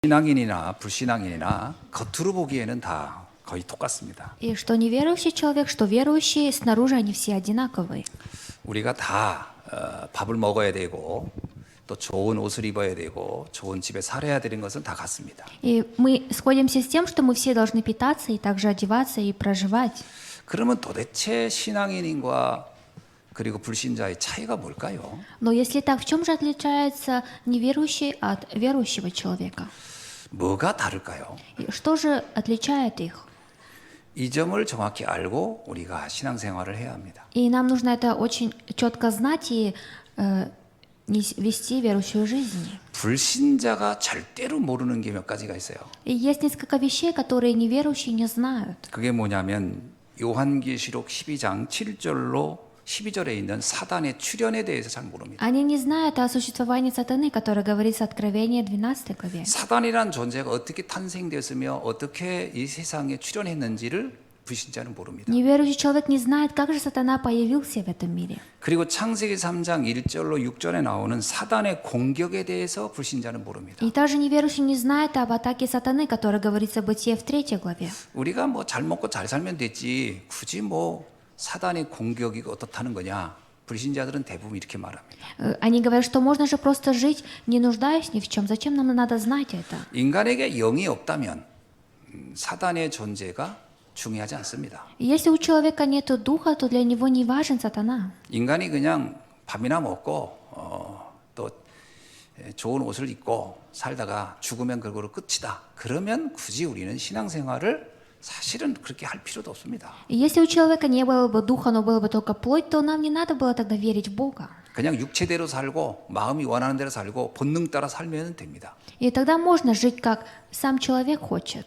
신앙인이나 불신앙인이나 겉으로 보기에는 다 거의 똑같습니다. И что неверующий человек, что верующий, снаружи они все одинаковые. 우리가 다 밥을 먹어야 되고 또 좋은 옷을 입어야 되고 좋은 집에 살아야 되는 것은 다 같습니다. И мы сходимся с тем, что мы все должны питаться и также одеваться и проживать. 그러면 도대체 신앙인과 그리고 불신자의 차이가 뭘까요? Но если так, в чем же отличается неверующий от верующего человека? 뭐가 다를까요? И что же отличает их? 이 점을 정확히 알고 우리가 신앙생활을 해야 합니다. И нам нужно это очень четко знать и вести верующую жизнь. 불신자가 절대로 모르는 게 몇 가지가 있어요. И есть несколько вещей, которые неверующие не знают. 그게 뭐냐면 요한계시록 12장 7절로 12절에 있는 사단의 출현에 대해서 잘 모릅니다. Они не знают о существовании сатаны, которое говорится в Откровении 12 главе. 사단이란 존재가 어떻게 탄생되었으며 어떻게 이 세상에 출현했는지를 불신자는 모릅니다. Неверующий человек не знает, как же сатана появился в этом мире. 그리고 창세기 3장 1절로 6절에 나오는 사단의 공격에 대해서 불신자는 모릅니다. И также неверующий не знает об атаке сатаны, которая говорится в Бытие в 3 главе. 우리가 뭐 잘 먹고 잘 살면 됐지 굳이 뭐 사단의 공격이 어떻다는 거냐? 불신자들은 대부분 이렇게 말합니다. Они говорят, что можно же просто жить, не нуждаясь ни в чем. Зачем нам надо знать это? 인간에게 영이 없다면 사단의 존재가 중요하지 않습니다. И если у человека нет духа, то для него не важен сатана. 인간이 그냥 밥이나 먹고 또 좋은 옷을 입고 살다가 죽으면 그걸로 끝이다. 그러면 굳이 우리는 신앙생활을 사실은 그렇게 할 필요도 없습니다. И если у человека не было бы духа, но было бы только плоть, то нам не надо было тогда верить в Бога. 그냥 육체대로 살고 마음이 원하는 대로 살고 본능 따라 살면 됩니다. И тогда можно жить, как сам человек хочет.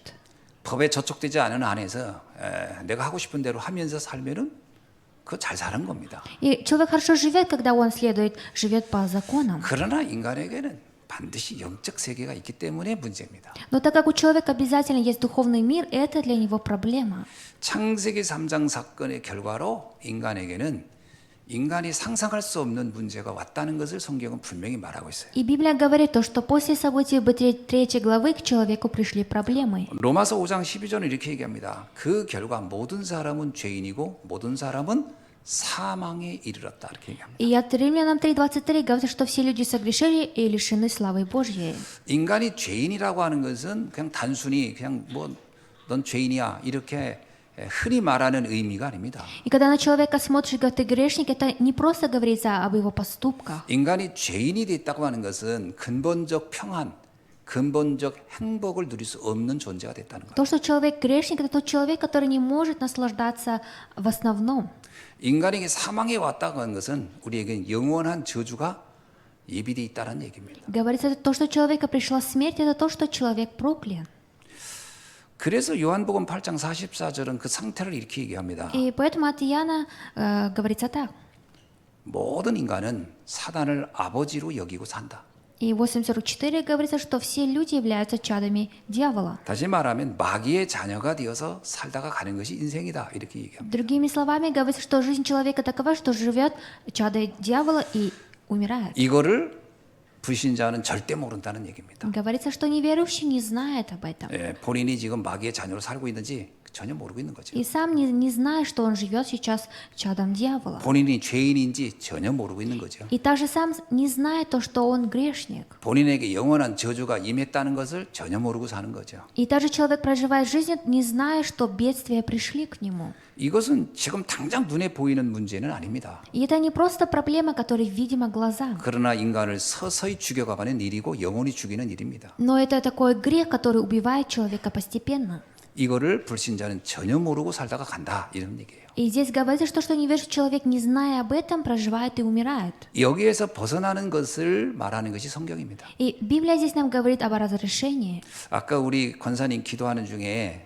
법에 저촉되지 않은 안에서 내가 하고 싶은 대로 하면서 살면은 그거 잘 사는 겁니다. И человек хорошо живет, когда он живет по законам. 그러나 인간에게는 반드시 영적 세계가 있기 때문에 문제입니다. Но так как у человека обязательно есть духовный мир, это для него проблема. 창세기 3장 사건의 결과로 인간이 상상할 수 없는 문제가 왔다는 것을 성경은 분명히 말하고 있어요. И Библия говорит то, что после событий Бытия 3 главы к человеку пришли проблемы. 로마서 5장 12절은 이렇게 얘기합니다. 그 결과 모든 사람은 죄인이고 모든 사람은 사망에 이르렀다 이렇게 얘기합니다. И от Римлянам 3:23 говорится, что все люди согрешили и лишены славы Божьей. 인간이 죄인이라고 하는 것은 그냥 단순히 그냥 뭐 넌 죄인이야 이렇게 흔히 말하는 의미가 아닙니다. И когда на человека смотришь и говорит, ты грешник, это не просто говорится об его поступках. 인간이 죄인이 됐다고 하는 것은 근본적 평안, 근본적 행복을 누릴 수 없는 존재가 됐다는 거예요. То, что человек грешник, это тот человек, который не может наслаждаться в основном. 인간에게 사망에 왔다고 하는 것은 우리에게 영원한 저주가 예비되어 있다는 얘기입니다. Говорится, то, что человека пришла смерть, это то, что человек проклят. 그래서 요한복음 8장 44절은 그 상태를 이렇게 얘기합니다. И поэтому от Иоанна говорится так. 모든 인간은 사단을 아버지로 여기고 산다. И 8:44 говорится, что все люди являются чадами дьявола. 다시 말하면 마귀의 자녀가 되어서 살다가 가는 것이 인생이다. 이렇게 얘기합니다. Другими словами, говорится, что жизнь человека такова, что живет чадо дьявола и умирает. 이거를 불신자는 절대 모른다는 얘기입니다. Говорится, что неверующий не знает об этом. 본인이 지금 마귀의 자녀로 살고 있는지 전혀 모르고 있는 거죠. И сам не знает, что он живет сейчас чадом дьявола. 본인이 죄인인지 전혀 모르고 있는 거죠. И также сам не знает то, что он грешник. 본인에게 영원한 저주가 임했다는 것을 전혀 모르고 사는 거죠. И также человек проживает жизнь, не зная, что бедствия пришли к нему. 이것은 지금 당장 눈에 보이는 문제는 아닙니다. И это не просто проблема, которая видима глазам. 그러나 인간을 서서히 죽여가는 일이고 영원히 죽이는 일입니다. Но это такой грех, который убивает человека постепенно. 이거를 불신자는 전혀 모르고 살다가 간다 이런 얘기예요. И здесь говорится, что неверующий человек, не зная об этом, проживает и умирает. 여기에서 벗어나는 것을 말하는 것이 성경입니다. И Библия здесь нам говорит об разрешении. 아까 우리 권사님 기도하는 중에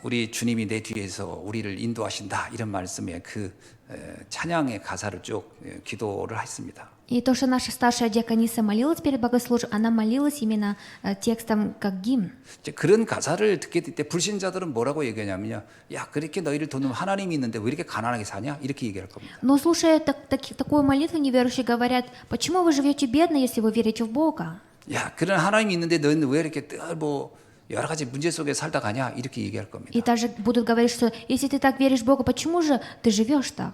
우리 주님이 내 뒤에서 우리를 인도하신다 이런 말씀에 그 찬양의 가사를 쭉 기도를 했습니다. И то, что наша старшая диакониса молилась перед богослужением, она молилась именно текстом как гимн. 그런 가사를 듣게 될 때 불신자들은 뭐라고 얘기하냐면요. 야, 그렇게 너희를 돕는 하나님이 있는데 왜 이렇게 가난하게 사냐? 이렇게 얘기할 겁니다. Но слушая такую молитву, неверующие говорят, почему вы живете бедно, если вы верите в Бога? 야, 그런 하나님이 있는데 너는 왜 이렇게 뭐 여러 가지 문제 속에 살다 가냐 이렇게 얘기할 겁니다. И также будут говорить, что если ты так веришь в Бога, почему же ты живешь так?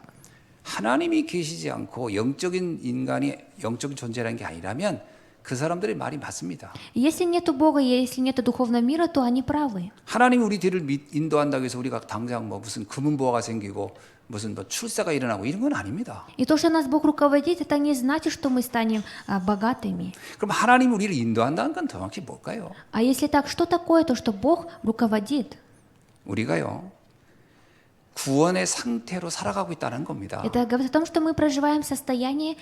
하나님이 계시지 않고 영적인 인간이 영적인 존재라는 게 아니라면 그 사람들의 말이 맞습니다. Если нету Бога, если нету духовного мира, то они правы. 하나님이 우리 뒤를 인도한다고 해서 우리가 당장 뭐 무슨 금은보화가 생기고 무슨 뭐 출세가 일어나고 이런 건 아닙니다. И то, что нас Бог руководит, это не значит, что мы станем богатыми. 그럼 하나님이 우리를 인도한다는 건 정확히 뭘까요? А если так, что такое то, что Бог руководит? 우리가요 구원의 상태로 살아가고 있다는 겁니다. Это говорит о том, что мы проживаем в состоянии,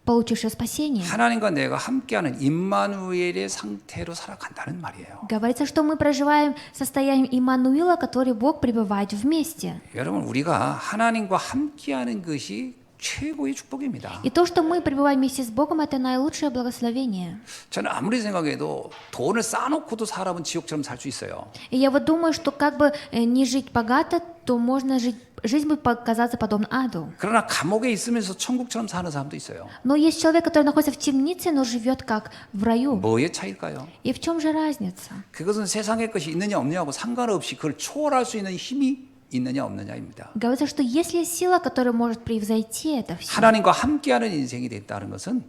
получившего спасение. 하나님과 내가 함께하는 임마누엘의 상태로 살아간다는 말이에요. Говорится, что мы проживаем состоянием Иммануила, который Бог пребывает вместе. 여러분 우리가 하나님과 함께하는 것이 최고의 축복입니다. И то, что мы пребываем вместе с Богом, это наилучшее благословение. 저는 아무리 생각해도 돈을 쌓아놓고도 사람은 지옥처럼 살 수 있어요. И я вот думаю, что как бы не жить богато, то можно жить, жизнь будет показаться подобно аду. 그러나 감옥에 있으면서 천국처럼 사는 사람도 있어요. Но есть человек, который находится в темнице, но живет как в раю. 뭐의 차이일까요? И в чем же разница? 그것은 세상의 것이 있느냐 없느냐하고 상관없이 그걸 초월할 수 있는 힘이 있느냐 없느냐입니다. Говорится, что есть ли сила, которая может превзойти это все? 하나님과 함께하는 인생이 됐다는 것은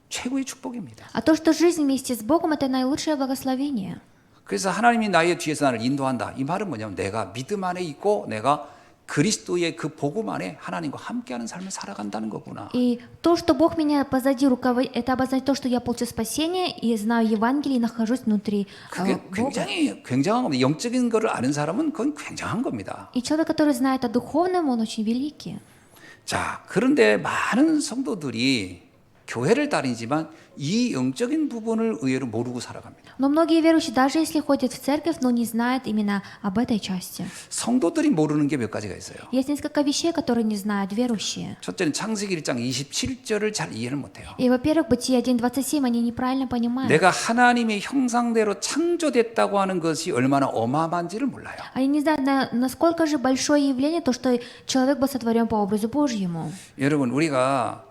최고의 축복입니다. А то, что жизнь вместе с Богом, это наилучшее благословение. 그래서 하나님이 나의 뒤에서 나를 인도한다. 이 말은 뭐냐면 내가 믿음 안에 있고 내가 그리스도의 그 복음 안에 하나님과 함께하는 삶을 살아간다는 거구나. И то, что Бог меня позади руководит, это обозначает то, что я получил спасение и знаю Евангелие и нахожусь внутри 그게 Бога. 굉장한 겁니다. 영적인 거를 아는 사람은 그건 굉장한 겁니다. И человек, который знает о духовном, он очень великий. 자, 그런데 많은 성도들이 교회를 다니지만 이 영적인 부분을 의외로 모르고 살아갑니다. Но многие верующие, даже если ходят в церковь, но не знают именно об этой части. 성도들이 모르는 게 몇 가지가 있어요. Есть несколько вещей, которые не знают верующие. 첫째는 창세기 1장 27절을 잘 이해를 못해요. И, во-первых, Бытие 1.27 они неправильно понимают. 내가 하나님의 형상대로 창조됐다고 하는 것이 얼마나 어마어마한지를 몰라요. Они не знают, насколько же большое явление то, что человек был сотворен по образу Божьему. 여러분 우리가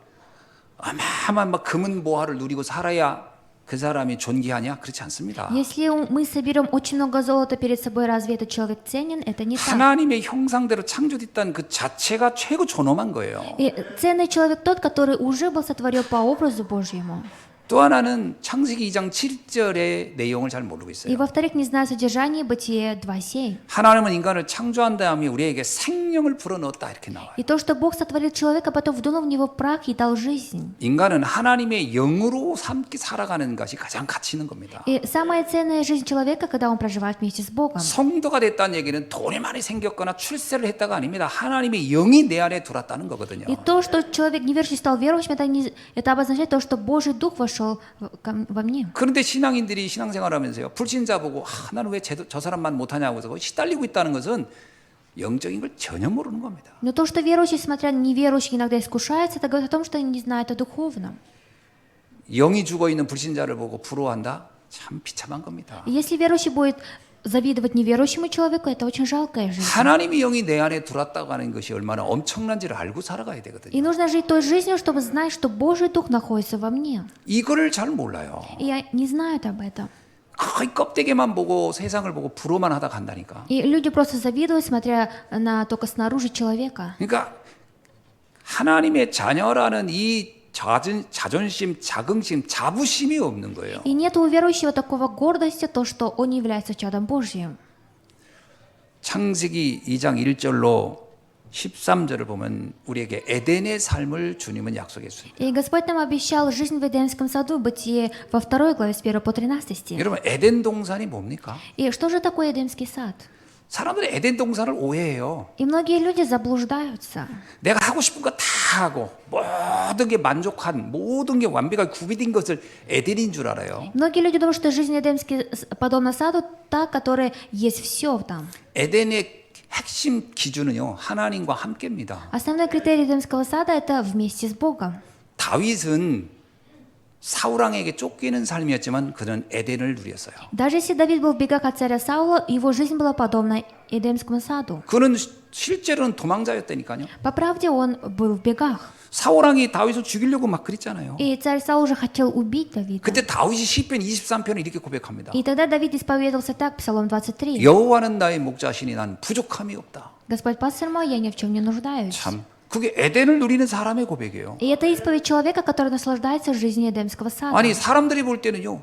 어마어마한 막 금은 보화를 누리고 살아야 그 사람이 존귀하냐? 그렇지 않습니다. Если мы соберем очень много золота перед собой, разве этот человек ценен? Это не так. 하나님의 형상대로 창조됐다는 그 자체가 최고 존엄한 거예요. И ценный человек тот, который уже был сотворен по образу Божьему. 또 하나는 창세기 2장 7절의 내용을 잘 모르고 И, 있어요. во-вторых, не знаю содержание Бытие 2.7. 하나님은 인간을 창조한 다음에 우리에게 생명을 불어넣었다 이렇게 나와요. И то, что Бог сотворил человека, потом вдунул в него прах и дал жизнь. 인간은 하나님의 영으로 함께 살아가는 것이 가장 가치 있는 겁니다. И самая ценная жизнь человека, когда он проживает вместе с Богом. 성도가 됐다는 얘기는 돈이 많이 생겼거나 출세를 했다가 아닙니다. 하나님의 영이 내 안에 들어왔다는 거거든요. И то, что человек неверующий стал верующим, это обозначает то, что Божий Дух вошел во мне. 그런데 신앙인들이 신앙생활하면서요 불신자 보고 나는 왜 저 사람만 못하냐고 해서 시달리고 있다는 것은 영적인 걸 전혀 모르는 겁니다. Но то, что верующие, смотря на неверующих, иногда искушаются, это говорит о том, что они не знают о духовном. 영이 죽어 있는 불신자를 보고 부러워한다? 참 비참한 겁니다. И если верующий будет завидовать неверующему человеку, это очень жалкая жизнь. 하나님의 영이 내 안에 들어왔다고 하는 것이 얼마나 엄청난지를 알고 살아가야 되거든요. И нужно жить той жизнью, чтобы знать, что Божий Дух находится во мне. 이거를 잘 몰라요. И я не знают об этом. 거의 껍데기만 보고 세상을 보고 부러만 하다 간다니까. И люди просто завидуют, смотря на только снаружи человека. 그러니까 하나님의 자녀라는 이 자존심, 자긍심, 자부심이 없는 거예요. И нет у верующего такого гордости, то, что он является чадом Божьим. 창세기 2장 1절로 13절을 보면 우리에게 에덴의 삶을 주님은 약속했습니다. И Господь нам обещал жизнь в Эдемском саду, Бытие во 2 главе с 1 по 13 стих. 여러분 에덴 동산이 뭡니까? И что же такое Эдемский сад? 사람들이 에덴 동산을 오해해요. И многие люди заблуждаются. 내가 하고 싶은 거 다 하고 모든 게 만족한 모든 게 완벽하게 구비된 것을 에덴인 줄 알아요. Многие люди думают, что жизнь Эдемский подобна саду, та, которая есть все там. 에덴의 핵심 기준은요 하나님과 함께입니다. Основной критерий Эдемского сада – это вместе с Богом. 다윗은 사울 왕에게 쫓기는 삶이었지만 그는 에덴을 누렸어요. Даже если Давид был в бегах от царя Саула, его жизнь была подобна Эдемскому саду. 그는 실제로는 도망자였다니까요. По правде, он был в бегах. 사울 왕이 다윗을 죽이려고 막 그랬잖아요. И царь Саул уже хотел убить Давида. 그때 다윗이 시편 23편을 이렇게 고백합니다. И тогда Давид исповедовался так, Псалом 23. 여호와는 나의 목자시니 난 부족함이 없다. Господь пастырь мой, я ни в чем не нуждаюсь. 참 그게 에덴을 누리는 사람의 고백이에요. И это исповедь человека, который наслаждается жизнью Эдемского сада. 아니 사람들이 볼 때는요.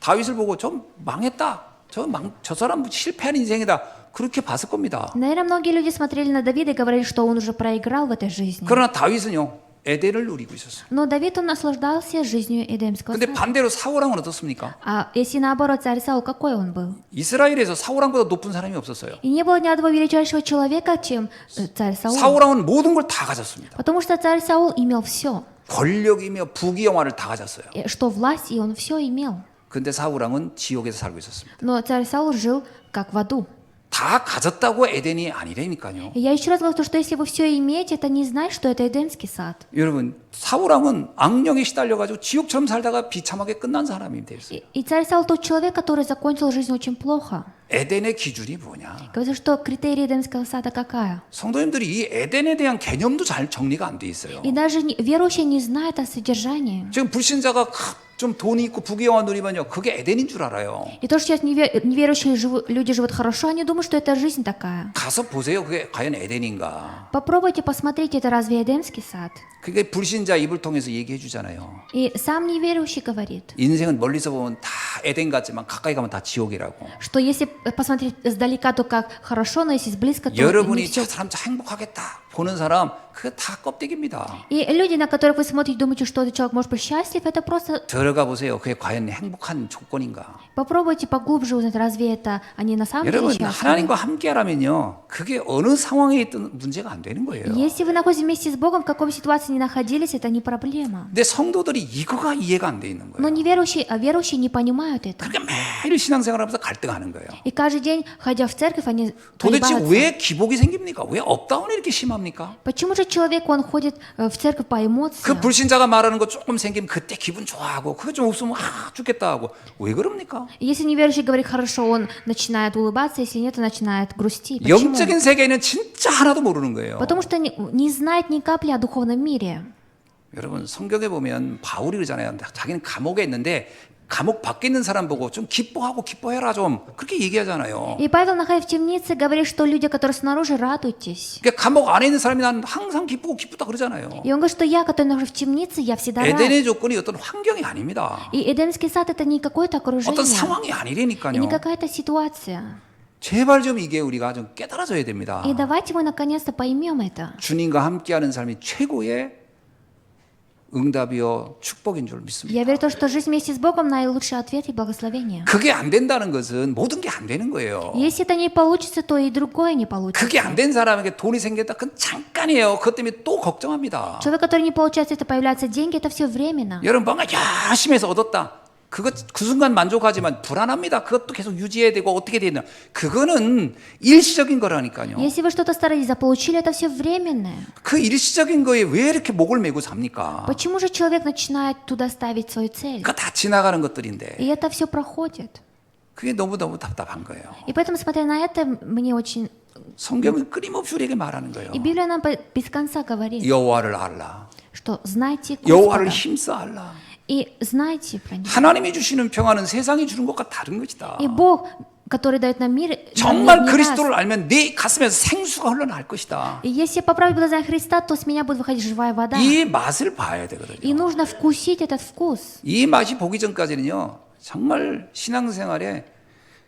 다윗을 보고 좀 망했다. 저 사람 실패한 인생이다. 그렇게 봤을 겁니다. Наверное, многие люди смотрели на Давида и говорили, что он уже проиграл в этой жизни. 그러나 다윗은요. 에덴을 누리고 있었어요. Но Давид, он наслаждался жизнью Эдемского 근데 сада. 반대로 사울 왕은 어떻습니까? А если наоборот, царь Саул, какой он был? 이스라엘에서 사울 왕보다 높은 사람이 없었어요. И не было ни одного величайшего человека, чем царь Саул. 사울 왕은 모든 걸 다 가졌습니다. Потому что царь Саул имел все. 권력이며 부귀 영화를 다 가졌어요. Что власть, и он все имел. 근데 사울 왕은 지옥에서 살고 있었습니다. Но царь Саул жил как в аду. 다 가졌다고 에덴이 아니라니까요. И я еще раз говорю, что если вы все имеете, это не значит, что это Эдемский сад. 여러분 사울 왕은 악령에 시달려가지고 지옥처럼 살다가 비참하게 끝난 사람이 됐어요. И царь Саул тот человек, который закончил жизнь очень плохо. 에덴의 기준이 뭐냐? Говорится, что критерий Эдемского сада какая? 성도님들이 이 에덴에 대한 개념도 잘 정리가 안 돼 있어요. И даже верующие не знают о содержании. 지금 불신자가 좀 돈이 있고 부귀 영화 누리면요, 그게 에덴인 줄 알아요. И то, что сейчас неверующие люди живут хорошо, они думают, что это жизнь такая. 가서 보세요, 그게 과연 에덴인가? Попробуйте посмотреть, это разве Эдемский сад? 그게 불신자 입을 통해서 얘기해 주잖아요. И сам неверующий говорит, 인생은 멀리서 보면 다 에덴 같지만 가까이 가면 다 지옥이라고. что если посмотреть сдалека, то как хорошо, но если близко, то не 여러분이 все. 저 사람 참 행복하겠다 보는 사람 그게 다 껍데기입니다. И люди, на которых вы смотрите, думаете, что этот человек может быть счастлив, это просто 들어가 보세요. 그게 과연 행복한 조건인가? попробуйте поглубже узнать, разве это они на самом деле 여러분 счастливы. 하나님과 함께하라면요, 그게 어느 상황에 있든 문제가 안 되는 거예요. Если вы находитесь вместе с Богом, в какой бы ситуации ни находились, это не проблема. 근데 성도들이 이거가 이해가 안 돼 있는 Но 거예요. верующие не понимают это. 그러니까 매일 신앙생활하면서 갈등하는 거예요. И каждый день, ходя в церковь, они 도대체 колебаются. 왜 기복이 생깁니까? 왜 업다운이 이렇게 심합니까? Почему же человек, он ходит в церковь по 그 эмоциям? 불신자가 말하는 거 조금 생기면 그때 기분 좋아하고 그거 좀 없으면 죽겠다 하고 왜 그럽니까? Если неверующий говорит хорошо, он начинает улыбаться, если нет, он начинает грустить. Почему? 영적인 세계에는 진짜 하나도 모르는 거예요. Потому что не знает ни капли о духовном мире. 여러분 성경에 보면 바울이 그러잖아요. 자기는 감옥에 있는데 감옥 밖에 있는 사람 보고 좀 기뻐하고 기뻐해라 좀 그렇게 얘기하잖아요. И Павел, находясь в темнице, говорит, что люди, которые снаружи, радуйтесь. 그러니까 감옥 안에 있는 사람이 난 항상 기쁘고 기쁘다 그러잖아요. И он говорит, что я, который нахожусь в темнице, я всегда рад. 에덴의 조건이 어떤 환경이 아닙니다. И Эдемский сад это не какое-то окружение, 어떤 상황이 и 아니라니까요. не какая-то ситуация. 제발 좀 이게 우리가 좀 깨달아져야 됩니다. И давайте мы наконец-то поймем это. 주님과 함께하는 삶이 최고의 응답이요 축복인 줄 믿습니다. Я верю в то, что жизнь вместе с Богом наилучший ответ и благословение. 그게 안 된다는 것은 모든 게 안 되는 거예요. Если это не получится, то и другое не получится. 그게 안 된 사람에게 돈이 생겼다. 그건 잠깐이에요. 그것 때문에 또 걱정합니다. Человек, который не получается, это появляются деньги, это все временно. 여러분 뭔가 열심히 해서 얻었다. 그 순간 만족하지만 불안합니다. 그것도 계속 유지해야 되고 어떻게 되냐. 그거는 일시적인 거라니까요. Если вы что-то старались, заполучили, это все временное. 그 일시적인 거에 왜 이렇게 목을 메고 삽니까? Почему же человек начинает туда ставить свою цель? 그거 다 지나가는 것들인데 И это все проходит. 그게 너무너무 답답한 거예요. И поэтому, смотря на это, мне очень... 성경은 끊임없이 우리에게 말하는 거예요. И Библия нам без конца говорит, 여호와를 알라. что знайте 여호와를 Господа 힘써 알라. и знайте про Него. 하나님이 주시는 평화는 세상이 주는 것과 다른 것이다. И Бог, который дает нам мир, нам 정말 не даст. 그리스도를 알면 네 가슴에서 생수가 흘러날 것이다. И если я по правде буду знать Христа, то с меня будет выходить живая вода. 이 맛을 봐야 되거든요. И нужно вкусить этот вкус. 이 맛이 보기 전까지는요, 정말 신앙생활에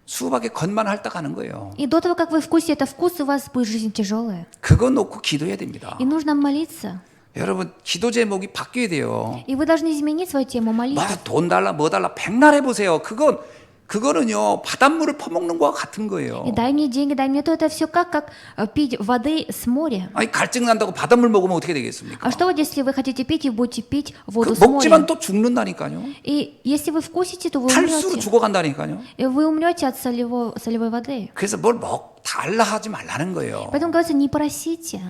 수박에 겉만 핥아가는 거예요. И до того, как вы вкусите этот вкус, у вас будет жизнь тяжелая. 그거 놓고 기도해야 됩니다. И нужно молиться. 여러분 기도 제목이 바뀌어야 돼요. И вы должны изменить свою тему молитвы. 돈 달라 뭐 달라 백날 해보세요. 그거는요 바닷물을 퍼먹는 거와 같은 거예요. И дай мне деньги, дай мне то. Это все как пить воды с моря. 아니 갈증 난다고 바닷물 먹으면 어떻게 되겠습니까? А что вот, если вы хотите пить и будете пить воду 그 с моря? 먹지만 또 죽는다니까요. И если вы вкусите, то вы 탈수로 умрете. 죽어간다니까요. И вы умрете от солевой воды. 그래서 뭘 달라 하지 말라는 거예요. Поэтому говорится, не просите.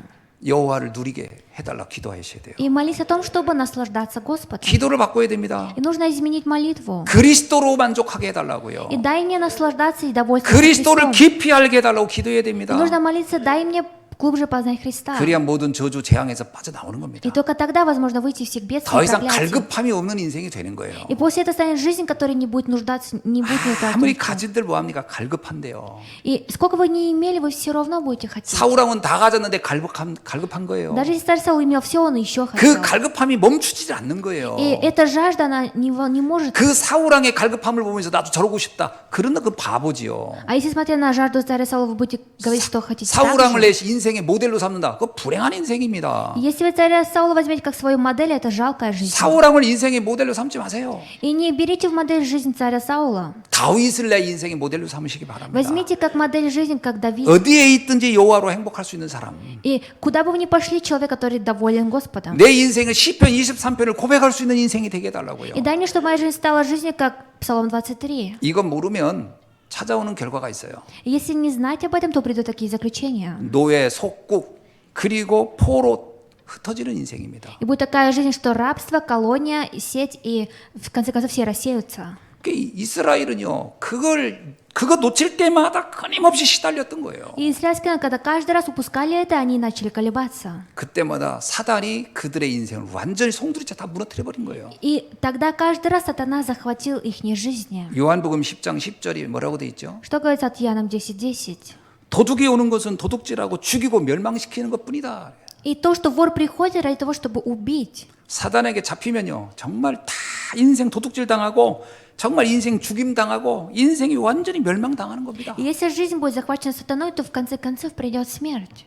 여호와를 누리게 해달라 기도하셔야 돼요. И молись о том, чтобы наслаждаться Господом. 기도를 바꿔야 됩니다. И нужно изменить молитву. 그리스도로 만족하게 해달라고요. И дай мне наслаждаться и довольствоваться 그리스도를 Христом. 깊이 알게 해달라고 기도해야 И 됩니다. нужно молиться, дай мне глубже познать Христа. 그래야 모든 저주 재앙에서 빠져나오는 겁니다. И только тогда возможно выйти из всех бедствий 더 и 이상 проклятий. 갈급함이 없는 인생이 되는 거예요. И после этого станет жизнь, которая не будет нуждаться, не будет нуждаться. 아무리 가진들 뭐합니까? 갈급한데요. И сколько вы не имели, вы все равно будете хотеть. 사울왕은 다 가졌는데 갈급한 거예요. Даже если царь Саул имел все, он еще 그 хотел. 갈급함이 멈추지 않는 거예요. И эта жажда, она не может. 그 사울왕의 갈급함을 보면서 나도 저러고 싶다. 그러나 그 바보지요. А если, смотря на жажду царя Саула, вы будете говорить, что хотите так 사울왕을 же? 내 인생의 모델로 삼는다. 그 불행한 인생입니다. Если вы царя Саула возьмете как свою модель, это жалкая жизнь. 사울왕을 인생의 모델로 삼지 마세요. И не берите в модель жизнь царя Саула. 다윗을 내 인생의 모델로 삼으시기 바랍니다. Возьмите как модель жизнь, как Давид. 어디에 있든지 여호와로 행복할 수 있는 사람. И куда бы вы ни пошли, человек, который доволен Господом. 내 인생을 시편 23편을 고백할 수 있는 인생이 되게 해달라고요. И дай мне, чтобы моя жизнь стала жизнью, как Псалом 23. 이건 모르면 찾아오는 결과가 있어요. И если не знать об этом, то придут такие заключения. 노예, 속국, 그리고 포로 흩어지는 인생입니다. И будет такая жизнь, что рабство, колония, сеть, и в конце концов все рассеются. 그 이스라엘은요, 그거 놓칠 때마다 끊임없이 시달렸던 거예요. И израильский народ, когда каждый раз упускали это, они начали колебаться. 그때마다 사단이 그들의 인생을 완전히 송두리째 다 무너뜨려 버린 거예요. И тогда каждый раз сатана захватил их жизни. 요한복음 10장 10절이 뭐라고 돼 있죠? Что говорится от Иоанна 10:10? 도둑이 오는 것은 도둑질하고 죽이고 멸망시키는 것뿐이다. И то, что вор приходит ради того, чтобы убить. 사단에게 잡히면요, 정말 다 인생 도둑질 당하고 정말 인생 죽임 당하고 인생이 완전히 멸망당하는 겁니다. И если жизнь будет захвачена сатаной, то в конце концов придет смерть.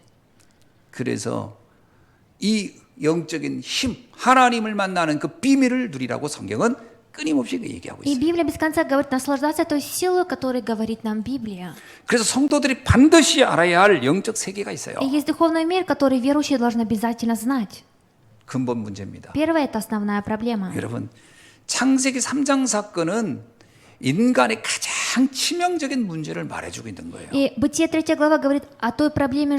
그래서 이 영적인 힘, 하나님을 만나는 그 비밀을 누리라고 성경은 끊임없이 얘기하고 И 있어요. Библия без конца говорит наслаждаться той силой, которой говорит нам Библия. 그래서 성도들이 반드시 알아야 할 영적 세계가 있어요. И есть духовный мир, который верующие должны обязательно знать. 근본 문제입니다. Первое – это основная проблема. 여러분, 창세기 3장 사건은 인간의 가장 치명적인 문제를 말해주고 있는 거예요. И Бытие 3 глава говорит о той проблеме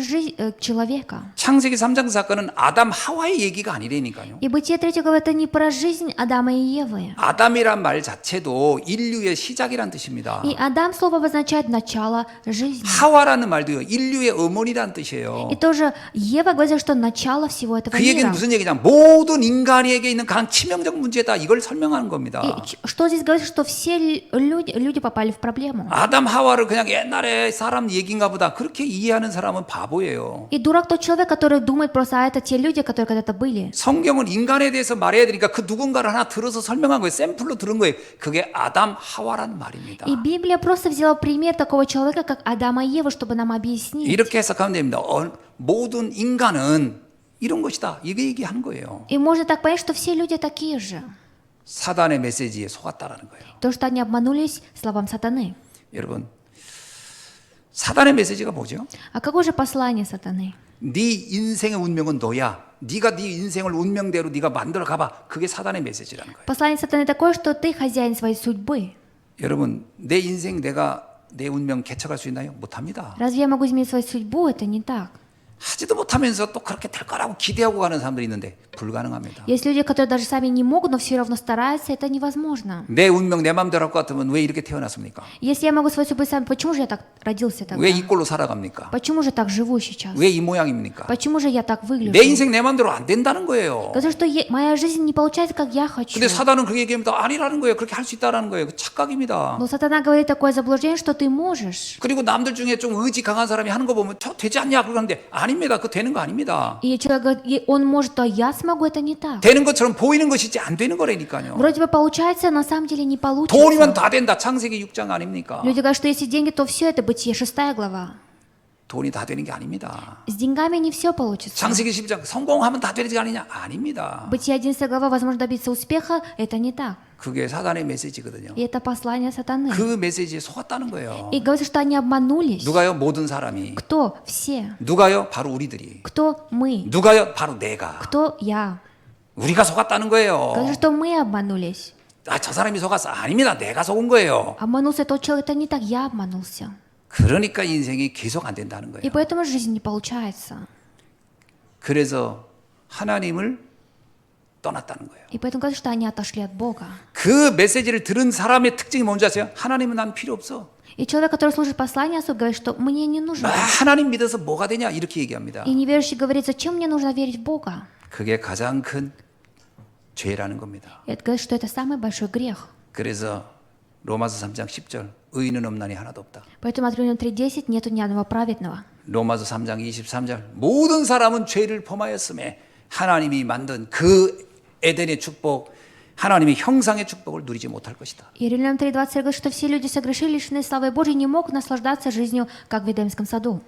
человека. 창세기 3장 사건은 아담 하와의 얘기가 아니라니까요. И Бытие 3 глава – это не про жизнь Адама и Евы. 아담이란 말 자체도 인류의 시작이란 뜻입니다. И Адам слово обозначает начало жизни. 하와라는 말도요, 인류의 어머니란 뜻이에요. И тоже Ева говорит, что начало всего этого 그 얘기는 мира. 무슨 얘기냐? 모든 인간에게 있는 가장 치명적 문제다. 이걸 설명하는 겁니다. И что здесь говорится, что все люди попали в проблему. 아담 하와를 그냥 옛날에 사람 얘기인가 보다 그렇게 이해하는 사람은 바보예요. И дурак тот человек, который думает просто, а это те люди, которые когда-то были. 성경은 인간에 대해서 말해야 되니까 그 누군가를 하나 들어서 설명한 거예요. 샘플로 들은 거예요. 그게 아담 하와라는 말입니다. И Библия просто взяла пример такого человека, как Адама и Ева, чтобы нам объяснить. 이렇게 해석하면 됩니다. 모든 인간은 이런 것이다. 이거 얘기하는 거예요. И можно так понять, что все люди такие же. 사단의 메시지에 속았다라는 거예요. То, что они обманулись словам сатаны. 여러분, 사단의 메시지가 뭐죠? А какое же послание сатаны? 네 인생의 운명은 너야. 네가 네 인생을 운명대로 네가 만들어 가봐. 그게 사단의 메시지라는 거예요. Послание сатаны такое, что ты хозяин своей судьбы. 여러분, 내 인생 내 운명 개척할 수 있나요? 못합니다. Разве я могу изменить свою судьбу? Это не так. 하지도 못하면서 또 그렇게 될 거라고 기대하고 가는 사람들이 있는데 불가능합니다. Есть люди, которые даже сами не могут, но все равно стараются, это невозможно. 내 운명 내 마음대로 할 것 같으면 왜 이렇게 태어났습니까? Если я могу свою судьбу сам, почему же я так родился тогда? 왜 이 꼴로 살아갑니까? Почему же так живу сейчас? 왜 이 모양입니까? Почему же я так выгляжу? 내 인생 내 마음대로 안 된다는 거예요. Потому что моя жизнь не получается, как я хочу. 근데 사단은 그렇게 얘기하면 아니라는 거예요. 그렇게 할 수 있다라는 거예요. 그 착각입니다. Но сатана говорит такое заблуждение, что ты можешь. 그리고 남들 중에 좀 의지 강한 사람이 하는 거 보면 저 되지 않냐 그러는데 아닙니다. 그거 되는 거 아닙니다. И человек говорит, он может, а я смогу, это не так. 되는 것처럼 보이는 것이지 안 되는 거라니까요. Вроде бы получается, а на самом деле не получится. 돈이면 다 된다. 창세기 6장 아닙니까? Люди говорят, что если деньги, то все это Бытие, 6 глава. 돈이 다 되는 게 아닙니다. С деньгами не все получится. 창세기 10장 성공하면 다 되는 게 아니냐? 아닙니다. Бытие 11 глава, возможно добиться успеха, это не так. 그게 사단의 메시지거든요. И это послание сатаны. 그 메시지에 속았다는 거예요. И говорится, что они обманулись. 누가요? 모든 사람이. Кто? Все. 누가요? 바로 우리들이. Кто? Мы. 누가요? 바로 내가. Кто? Я. 우리가 속았다는 거예요. Говорится, что мы обманулись. 저 사람이 속았어. 아닙니다. 내가 속은 거예요. Обманулся тот человек, это не так, я обманулся. 그러니까 인생이 계속 안 된다는 И 거예요. поэтому жизнь не получается. 그래서 하나님을 떠났다는 거예요. И поэтому говорят, что они отошли от Бога. 그 메시지를 들은 사람의 특징이 뭔지 아세요? 하나님은 난 필요 없어. И человек, который служит послание, особо говорит, что мне не нужно. 하나님 믿어서 뭐가 되냐 이렇게 얘기합니다. И неверующий говорит, зачем мне нужно верить в Бога? 그게 가장 큰 죄라는 겁니다. И это говорит, что это самый большой грех. 그래서 로마서 3장 10절 의인은 없나니 하나도 없다. Поэтому от Римлян 3:10 нету ни одного праведного. 로마서 3장 23절 모든 사람은 죄를 범하였음에 하나님이 만든 그 에덴의 축복 하나님의 형상의 축복을 누리지 못할 것이다. И Римлянам 3:20 говорит, что все люди согрешили, лишены славы Божьей, не могут наслаждаться жизнью, как в Эдемском саду.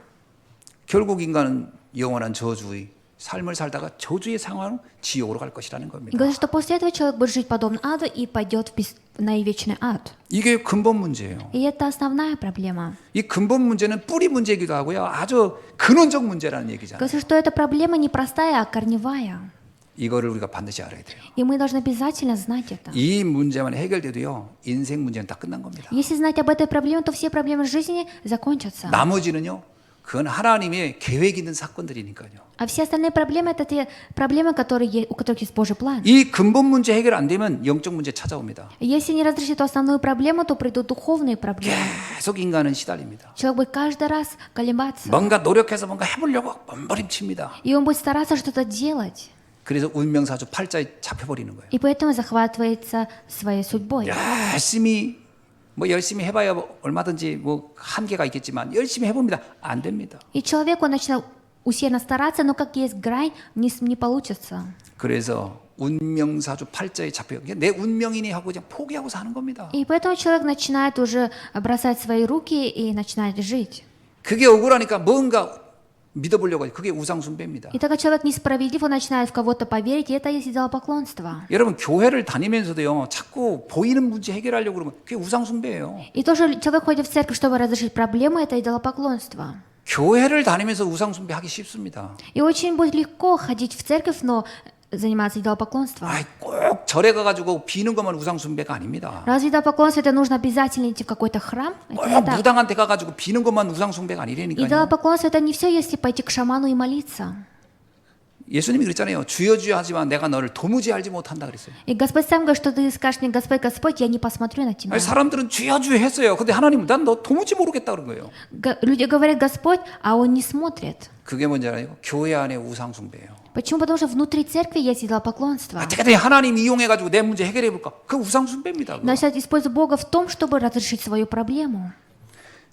결국 인간은 영원한 저주의 삶을 살다가 저주의 상황은 지옥으로 갈 것이라는 И 겁니다. говорит, что после этого человек будет жить подобно аду и пойдет на вечный ад. 이게 근본 문제예요. И это основная проблема. 이 근본 문제는 뿌리 문제이기도 하고요. 아주 근원적 문제라는 얘기잖아요. Говорит, что эта проблема не простая, а корневая. 이거를 우리가 반드시 알아야 돼요. И мы должны обязательно знать это. 이 문제만 해결돼도요. 인생 문제는 다 끝난 겁니다. Если знать об этой проблеме, то все проблемы жизни закончатся. 나머지는요. 그건 하나님의 계획 있는 사건들이니까요. А все остальные проблемы — это те проблемы, у которых есть Божий план. 이 근본 문제 해결 안 되면 영적 문제 찾아옵니다. Если не разрешить эту основную проблему, то придут духовные проблемы. 계속 인간은 시달립니다. Человек будет каждый раз колебаться. 뭔가 노력해서 뭔가 해보려고 몸부림칩니다. И он будет стараться что-то делать. 그래서 운명사주 팔자에 잡혀버리는 거예요. И поэтому захватывается своей судьбой. 열심히 해봐야 얼마든지 뭐 한계가 있겠지만 열심히 해봅니다. 안 됩니다. И человек, он начинает усердно стараться, но как есть грань, не получится. 그래서 운명사주 팔자에 잡혀 내 운명이니 하고 그냥 포기하고 사는 겁니다. И поэтому человек начинает уже бросать свои руки и начинает жить. 그게 억울하니까 뭔가 믿어보려고 해요. 그게 우상숭배입니다. И тогда человек несправедлив, он начинает в кого-то поверить, и это есть идолопоклонство. 여러분 교회를 다니면서도요. 자꾸 보이는 문제 해결하려고 그러면 그게 우상숭배예요. И тоже человек ходит в церковь, чтобы разрешить проблему, это идолопоклонство. 교회를 다니면서 우상숭배 하기 쉽습니다. И очень будет легко ходить в церковь, но заниматься идолопоклонством. 꼭 절에 가가지고 비는 것만 우상숭배가 아닙니다. Разве идолопоклонство это нужно обязательно идти в какой-то храм? Это не 꼭 так. 무당한테 가가지고 비는 것만 우상숭배가 아니라니까요. Идолопоклонство это не все, если пойти к шаману и молиться. 예수님이 그랬잖아요. 주여 주여 하지만 내가 너를 도무지 알지 못한다 그랬어요. И Господь сам говорит, что ты скажешь мне, Господь, Господь, я не посмотрю на тебя. 아니, 사람들은 주여 주여 했어요. 근데 하나님은 난 너 도무지 모르겠다 그런 거예요. Люди говорят Господь, а он не смотрит. 그게 뭔지 알아요? 교회 안에 우상숭배예요. Почему? Потому что внутри церкви есть идолопоклонство. 어떻게든 하나님 이용해가지고 내 문제 해결해 볼까? 그 우상숭배입니다. 그거. Но сейчас используя Бога в том, чтобы разрешить свою проблему.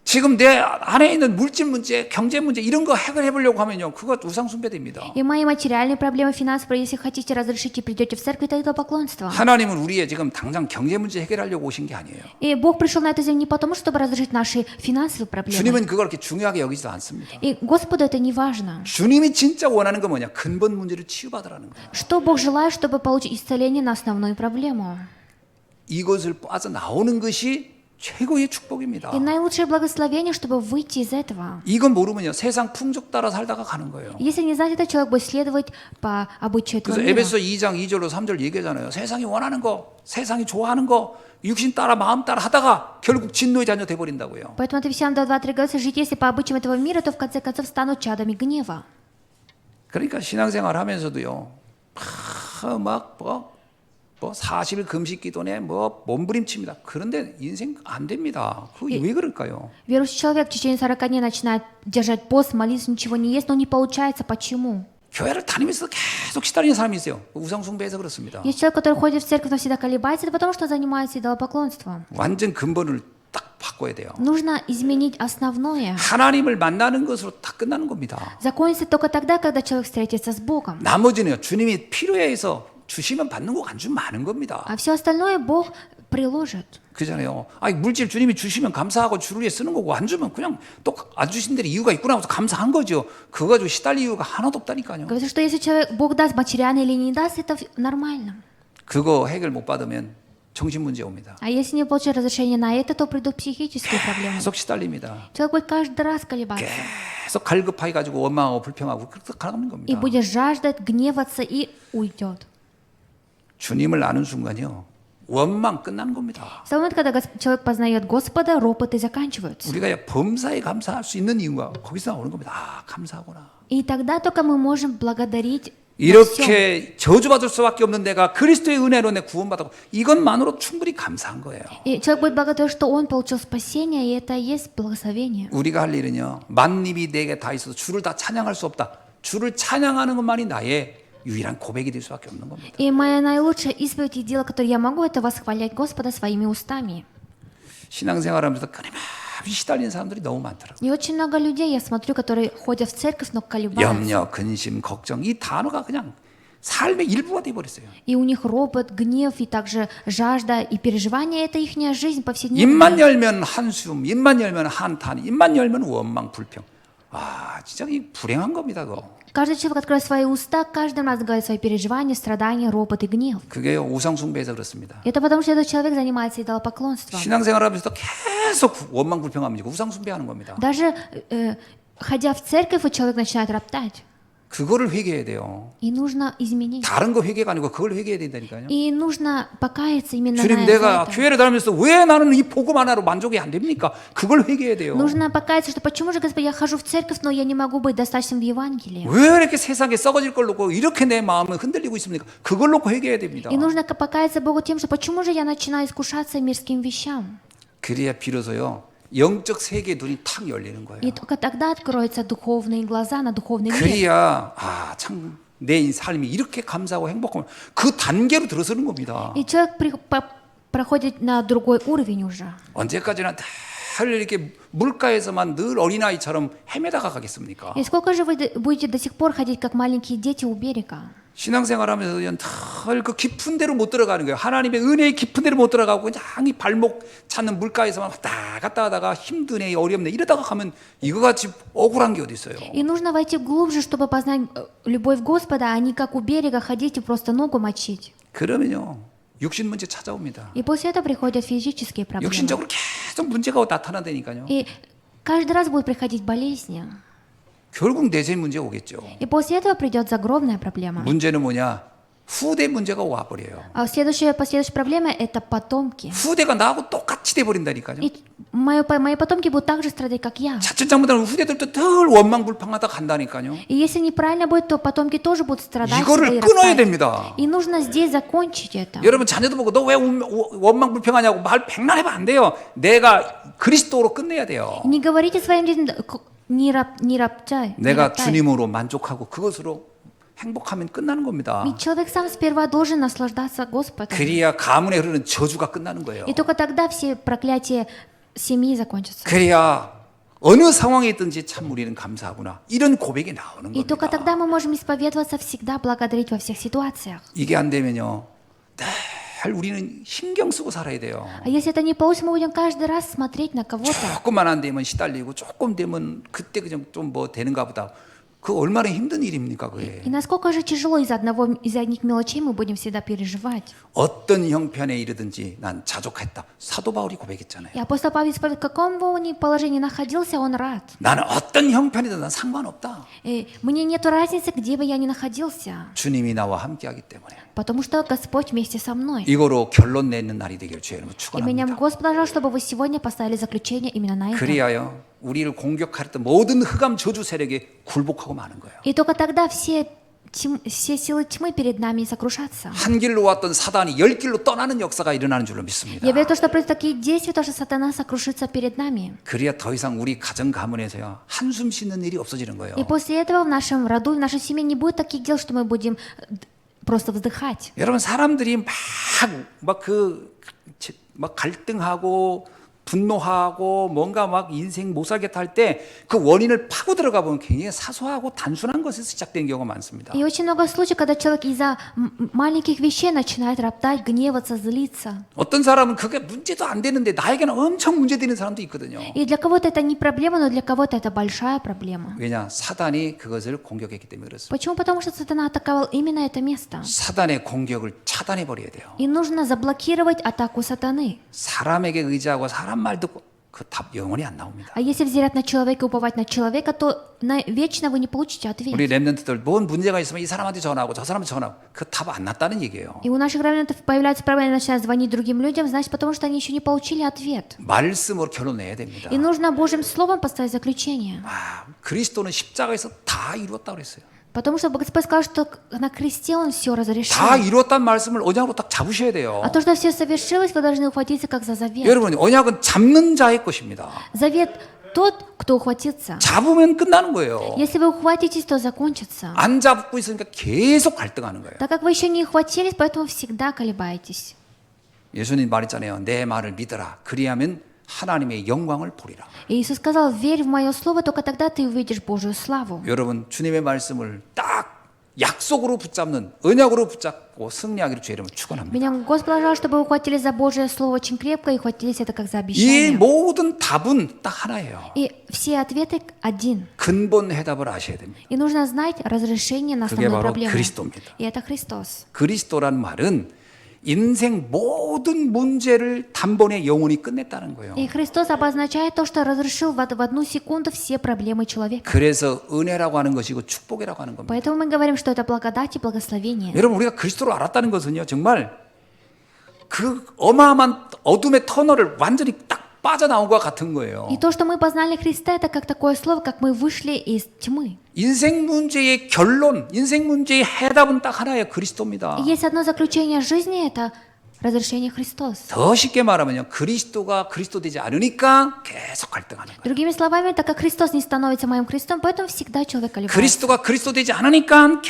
지금 내 안에 있는 물질 문제, 경제 문제 이런 거 해결해 보려고 하면요, 그거 우상숭배됩니다. И мои материальные проблемы, финансовые, если хотите разрешить и придете в церковь, это идолопоклонство. 하나님은 우리의 지금 당장 경제 문제 해결하려고 오신 게 아니에요. И Бог пришел на эту землю не потому, чтобы разрешить наши финансовые проблемы. 주님은 그걸 그렇게 중요하게 여기지도 않습니다. И Господу это не важно. 주님이 진짜 원하는 건 뭐냐? 근본 문제를 치유받으라는 거예요. Что Бог желает, чтобы получить исцеление на основную проблему. 이것을 빠져나오는 것이 최고의 축복입니다. И наилучшее благословение, чтобы выйти из этого. 이건 모르면요, 세상 풍족 따라 살다가 가는 거예요. Если не знать это, человек будет следовать по обычаю этого 그래서 мира. 에베소 2장 2절로 3절 얘기하잖아요. 세상이 원하는 거, 세상이 좋아하는 거, 육신 따라 마음 따라 하다가 결국 진노의 자녀 돼 버린다고요. Поэтому от Ефесянам 2:3 говорится, жить если по обычаям этого мира, то в конце концов станут чадами гнева. 그러니까 신앙생활 하면서도요, 뭐 40일 금식 기도네, 뭐 몸부림칩니다. 그런데 인생 안 됩니다. 그게 왜 그럴까요? Верующий человек в течение 40 дней начинает держать пост, молиться, ничего не есть, но не получается. Почему? 교회를 다니면서 계속 시달리는 사람이 있어요. 우상숭배해서 그렇습니다. Есть человек, который ходит в церковь, но всегда колебается, это потому что занимается идолопоклонством. 완전 근본을 딱 바꿔야 돼요. Нужно изменить основное. 하나님을 만나는 것으로 다 끝나는 겁니다. Закончится только тогда, когда человек встретится с Богом. 나머지는요, 주님이 필요해 해서 주시면 받는 거 안 주면 많은 겁니다. А все остальное Бог приложит. 그잖아요. 아니, 물질 주님이 주시면 감사하고 주를 위해 쓰는 거고 안 주면 그냥 또 안 주신 대로 이유가 있구나 하고서 감사한 거죠. 그거 가지고 시달릴 이유가 하나도 없다니까요. Говорится, что если человек, Бог даст материально или не даст, это нормально. 그거 해결 못 받으면 정신 문제 옵니다. А если не получить разрешение на это, то придут психические проблемы. 계속 시달립니다. Человек будет каждый раз колебаться. 계속 갈급하게 가지고 원망하고 불평하고 그렇게 가는 겁니다. И будет жаждать, гневаться и уйдет. 주님을 아는 순간요, 원망 끝나는 겁니다. В тот момент, когда человек познает Господа, ропоты заканчиваются. 우리가 범사에 감사할 수 있는 이유가 거기서 나오는 겁니다. 아, 감사하구나. И тогда только мы можем благодарить во всем. 이렇게 저주받을 수밖에 없는 내가 그리스도의 은혜로 내 구원받았고 이것만으로 충분히 감사한 거예요. И человек будет благодарен, что он получил спасение, и это и есть благословение. 우리가 할 일은요. 만립이 내게 다 있어서 주를 다 찬양할 수 없다. 주를 찬양하는 것만이 나의 유일한 고백이 될 수밖에 없는 겁니다. И моя наилучшая исповедь и дело, которое я могу, это восхвалять Господа своими устами. 신앙생활하면서 끊임없이 시달리는 사람들이 너무 많더라고요. И очень много людей, я смотрю, которые ходят в церковь, но колебаются. 염려, 근심, 걱정 이 단어가 그냥 삶의 일부가 돼버렸어요. И у них ропот, гнев, и также жажда и переживания — это их жизнь повседневная. 입만 열면 한숨, 입만 열면 한탄, 입만 열면 원망, 불평. 아, 진짜 이 불행한 겁니다, 그거. Каждый человек, откроет свои уста, каждый раз говорит свои переживания, страдания, ропот и гнев. 그게 우상숭배에서 그렇습니다. Это потому, что этот человек занимается идолопоклонством. 신앙생활하면서도 계속 원망, 불평하면 우상숭배하는 겁니다. Даже ходя в церковь, человек начинает роптать. 그거를 회개해야 돼요. И нужно изменить. 다른 거 회개가 아니고 그걸 회개해야 된다니까요. И нужно покаяться именно 주님, на 내가 это. 교회를 다니면서 왜 나는 이 복음 하나로 만족이 안 됩니까? 그걸 회개해야 돼요. Нужно покаяться, что почему же, Господи, я хожу в церковь, но я не могу быть достаточным в Евангелии. 왜 이렇게 세상에 썩어질 걸 놓고 이렇게 내 마음을 흔들리고 있습니까? 그걸 놓고 회개해야 됩니다. И нужно покаяться Богу тем, что почему же я начинаю искушаться мирским вещам. 그래야 비로소요 영적 세계의 눈이 탁 열리는 거예요. И только тогда откроются духовные глаза на духовный мир. 그래야 아, 참 내 삶이 이렇게 감사하고 행복하면 그 단계로 들어서는 겁니다. И человек проходит на другой уровень уже. 언제까지나 늘 이렇게 물가에서만 늘 어린아이처럼 헤매다가 가겠습니까? И сколько же вы будете до сих пор ходить, как маленькие дети у берега? 신앙생활하면서 늘 그 깊은 데로 못 들어가는 거예요. 하나님의 은혜의 깊은 데로 못 들어가고 그냥 이 발목 찾는 물가에서만 왔다 갔다 하다가 힘드네, 어렵네 이러다가 가면 이거 같이 억울한 게 어디 있어요. И нужно войти глубже, чтобы познать любовь Господа, а не как у берега ходить и просто ногу мочить. 그러면요 육신 문제 찾아옵니다. И после этого приходят физические проблемы. 육신적으로 계속 문제가 나타난다니까요. И каждый раз будут приходить болезни. 결국 내재 문제 오겠죠. И после этого придет загробная проблема. 문제는 뭐냐? 후대 문제가 와버려요. А последующая проблема — это потомки. 후대가 나하고 똑같이 돼버린다니까요. И мои потомки будут так же страдать, как я. 자칫 잘못하면 후대들도 늘 원망불평하다 간다니까요. И если неправильно будет, то потомки тоже будут страдать. 이거를 и 끊어야 роптать. 됩니다. И нужно здесь закончить это. 여러분 자녀도 보고 너 왜 원망불평하냐고 말 백날 해봐 안 돼요. 내가 그리스도로 끝내야 돼요. Не говорите своим детям, не роптай. не 내가 роптай. 주님으로 만족하고 그것으로 행복하면 끝나는 겁니다. Ведь человек сам сперва должен наслаждаться Господом. 그래야 가문에 흐르는 저주가 끝나는 거예요. И только тогда все проклятия семьи закончатся. 그래야 어느 상황에 있든지 참 우리는 감사하구나 이런 고백이 나오는 И только 겁니다. тогда мы можем исповедоваться, всегда благодарить во всех ситуациях. 이게 안 되면요 늘 우리는 신경 쓰고 살아야 돼요. А если это не получится, мы будем каждый раз смотреть на кого-то. 조금만 안 되면 시달리고 조금 되면 그때 그냥 좀 뭐 되는가 보다. 그 얼마나 힘든 일입니까 그게. И насколько же тяжело из одних мелочей мы будем всегда переживать. 어떤 형편에 이르든지 난 자족했다. 사도 바울이 고백했잖아요. И апостол Павел, в каком бы он ни положении находился, он рад. 나는 어떤 형편이든 난 상관없다. И мне нет разницы, где бы я ни находился, 주님이 나와 함께하기 때문에. потому что Господь вместе со мной. 이거로 결론 내는 날이 되기를 주의 이름으로 И меня 축원합니다. Господь пожелал, чтобы вы сегодня поставили заключение именно на это. 그리하여 우리를 공격하였던 모든 흑암 저주 세력에 굴복하고 마는 거예요. И только тогда все силы тьмы перед нами сокрушатся. 한 길로 왔던 사단이 열 길로 떠나는 역사가 일어나는 줄로 믿습니다. Я верю, что произойдут такие действия, то, что сатана сокрушится перед нами. 그래야 더 이상 우리 가정 가문에서요 한숨 쉬는 일이 없어지는 거예요. И после этого в нашем роду, в нашей семье не будет таких дел, что мы будем просто вздыхать. 여러분 사람들이 막 갈등하고 분노하고 뭔가 막 인생 못 살겠다 할 때 그 원인을 파고 들어가 보면 굉장히 사소하고 단순한 것에서 시작된 경우가 많습니다. И очень много случаев, когда человек из-за маленьких вещей начинает роптать, гневаться, злиться. 어떤 사람은 그게 문제도 안 되는데 나에게는 엄청 문제되는 사람도 있거든요. И для кого-то это не проблема, но для кого-то это большая проблема. 왜냐? 사단이 그것을 공격했기 때문에 그렇습니다. Почему? Потому что сатана атаковал именно это место. 사단의 공격을 차단해 버려야 돼요. И нужно заблокировать атаку сатаны. 사람에게 의지하고 사람 말 듣고 그 답 영원히 안 나옵니다. А если взирать на человека и уповать на человека, то вечно вы не получите ответ. 우리 렘넌트들 뭔 문제가 있으면 이 사람한테 전화하고 저 사람한테 전화하고 그 답 안 났다는 얘기예요. И у наших раввинов появляются проблемы, начинают звонить другим людям, значит, потому что они еще не получили ответ. 말씀으로 결론 내야 됩니다. И нужно Божьим словом поставить заключение. 그리스도는 십자가에서 다 이루었다 그랬어요. Потому что Господь сказал, что на кресте Он все разрешил. 다 이루었다는 말씀을 언약으로 딱 잡으셔야 돼요. А то, что все совершилось, вы должны ухватиться как за завет. 여러분, 언약은 잡는 자의 것입니다. Завет тот, кто ухватится. 잡으면 끝나는 거예요. Если вы ухватитесь, то закончится. 안 잡고 있으니까 계속 갈등하는 거예요. Так как вы еще не ухватились, поэтому всегда колебаетесь. 예수님 말했잖아요. 내 말을 믿어라. 그리하면 하나님의 영광을 보리라. И Иисус сказал, верь в мое слово, только тогда ты увидишь Божью славу. 여러분, 주님의 말씀을 딱 약속으로 붙잡는, 언약으로 붙잡고 승리하기를 주의 이름으로 축원합니다. Меня Господь положил, чтобы вы ухватились за Божье слово очень крепко и ухватились это как за 이 обещание. 모든 답은 딱 하나예요. И все ответы один. 근본 해답을 아셔야 됩니다. И нужно знать разрешение на 그게 основную 바로 проблему. 그리스도입니다. И это Христос. 그리스도란 말은 인생 모든 문제를 단번에 영원히 끝냈다는 거예요. И Христос обозначает то, что разрешил в одну секунду все проблемы человека. 그래서 은혜라고 하는 것이고 축복이라고 하는 겁니다. Поэтому мы говорим, что это благодать и благословение. 여러분, 우리가 그리스도를 알았다는 것은요, 정말 그 어마어마한 어둠의 터널을 완전히 딱 빠져나온 것 같은 거예요. И то, что мы познали Христа, это как такое слово, как мы вышли из тьмы. 인생 문제의 결론, 인생 문제의 해답은 딱 하나예요. 그리스도입니다. И есть одно заключение жизни, это разрешение Христос. 더 쉽게 말하면요, 그리스도가 그리스도 되지 않으니까 계속 갈등하는 거예요. Другими словами, так как Христос не становится моим Христом, поэтому всегда человек колебается. 그리스도가 그리스도 되지 않으니까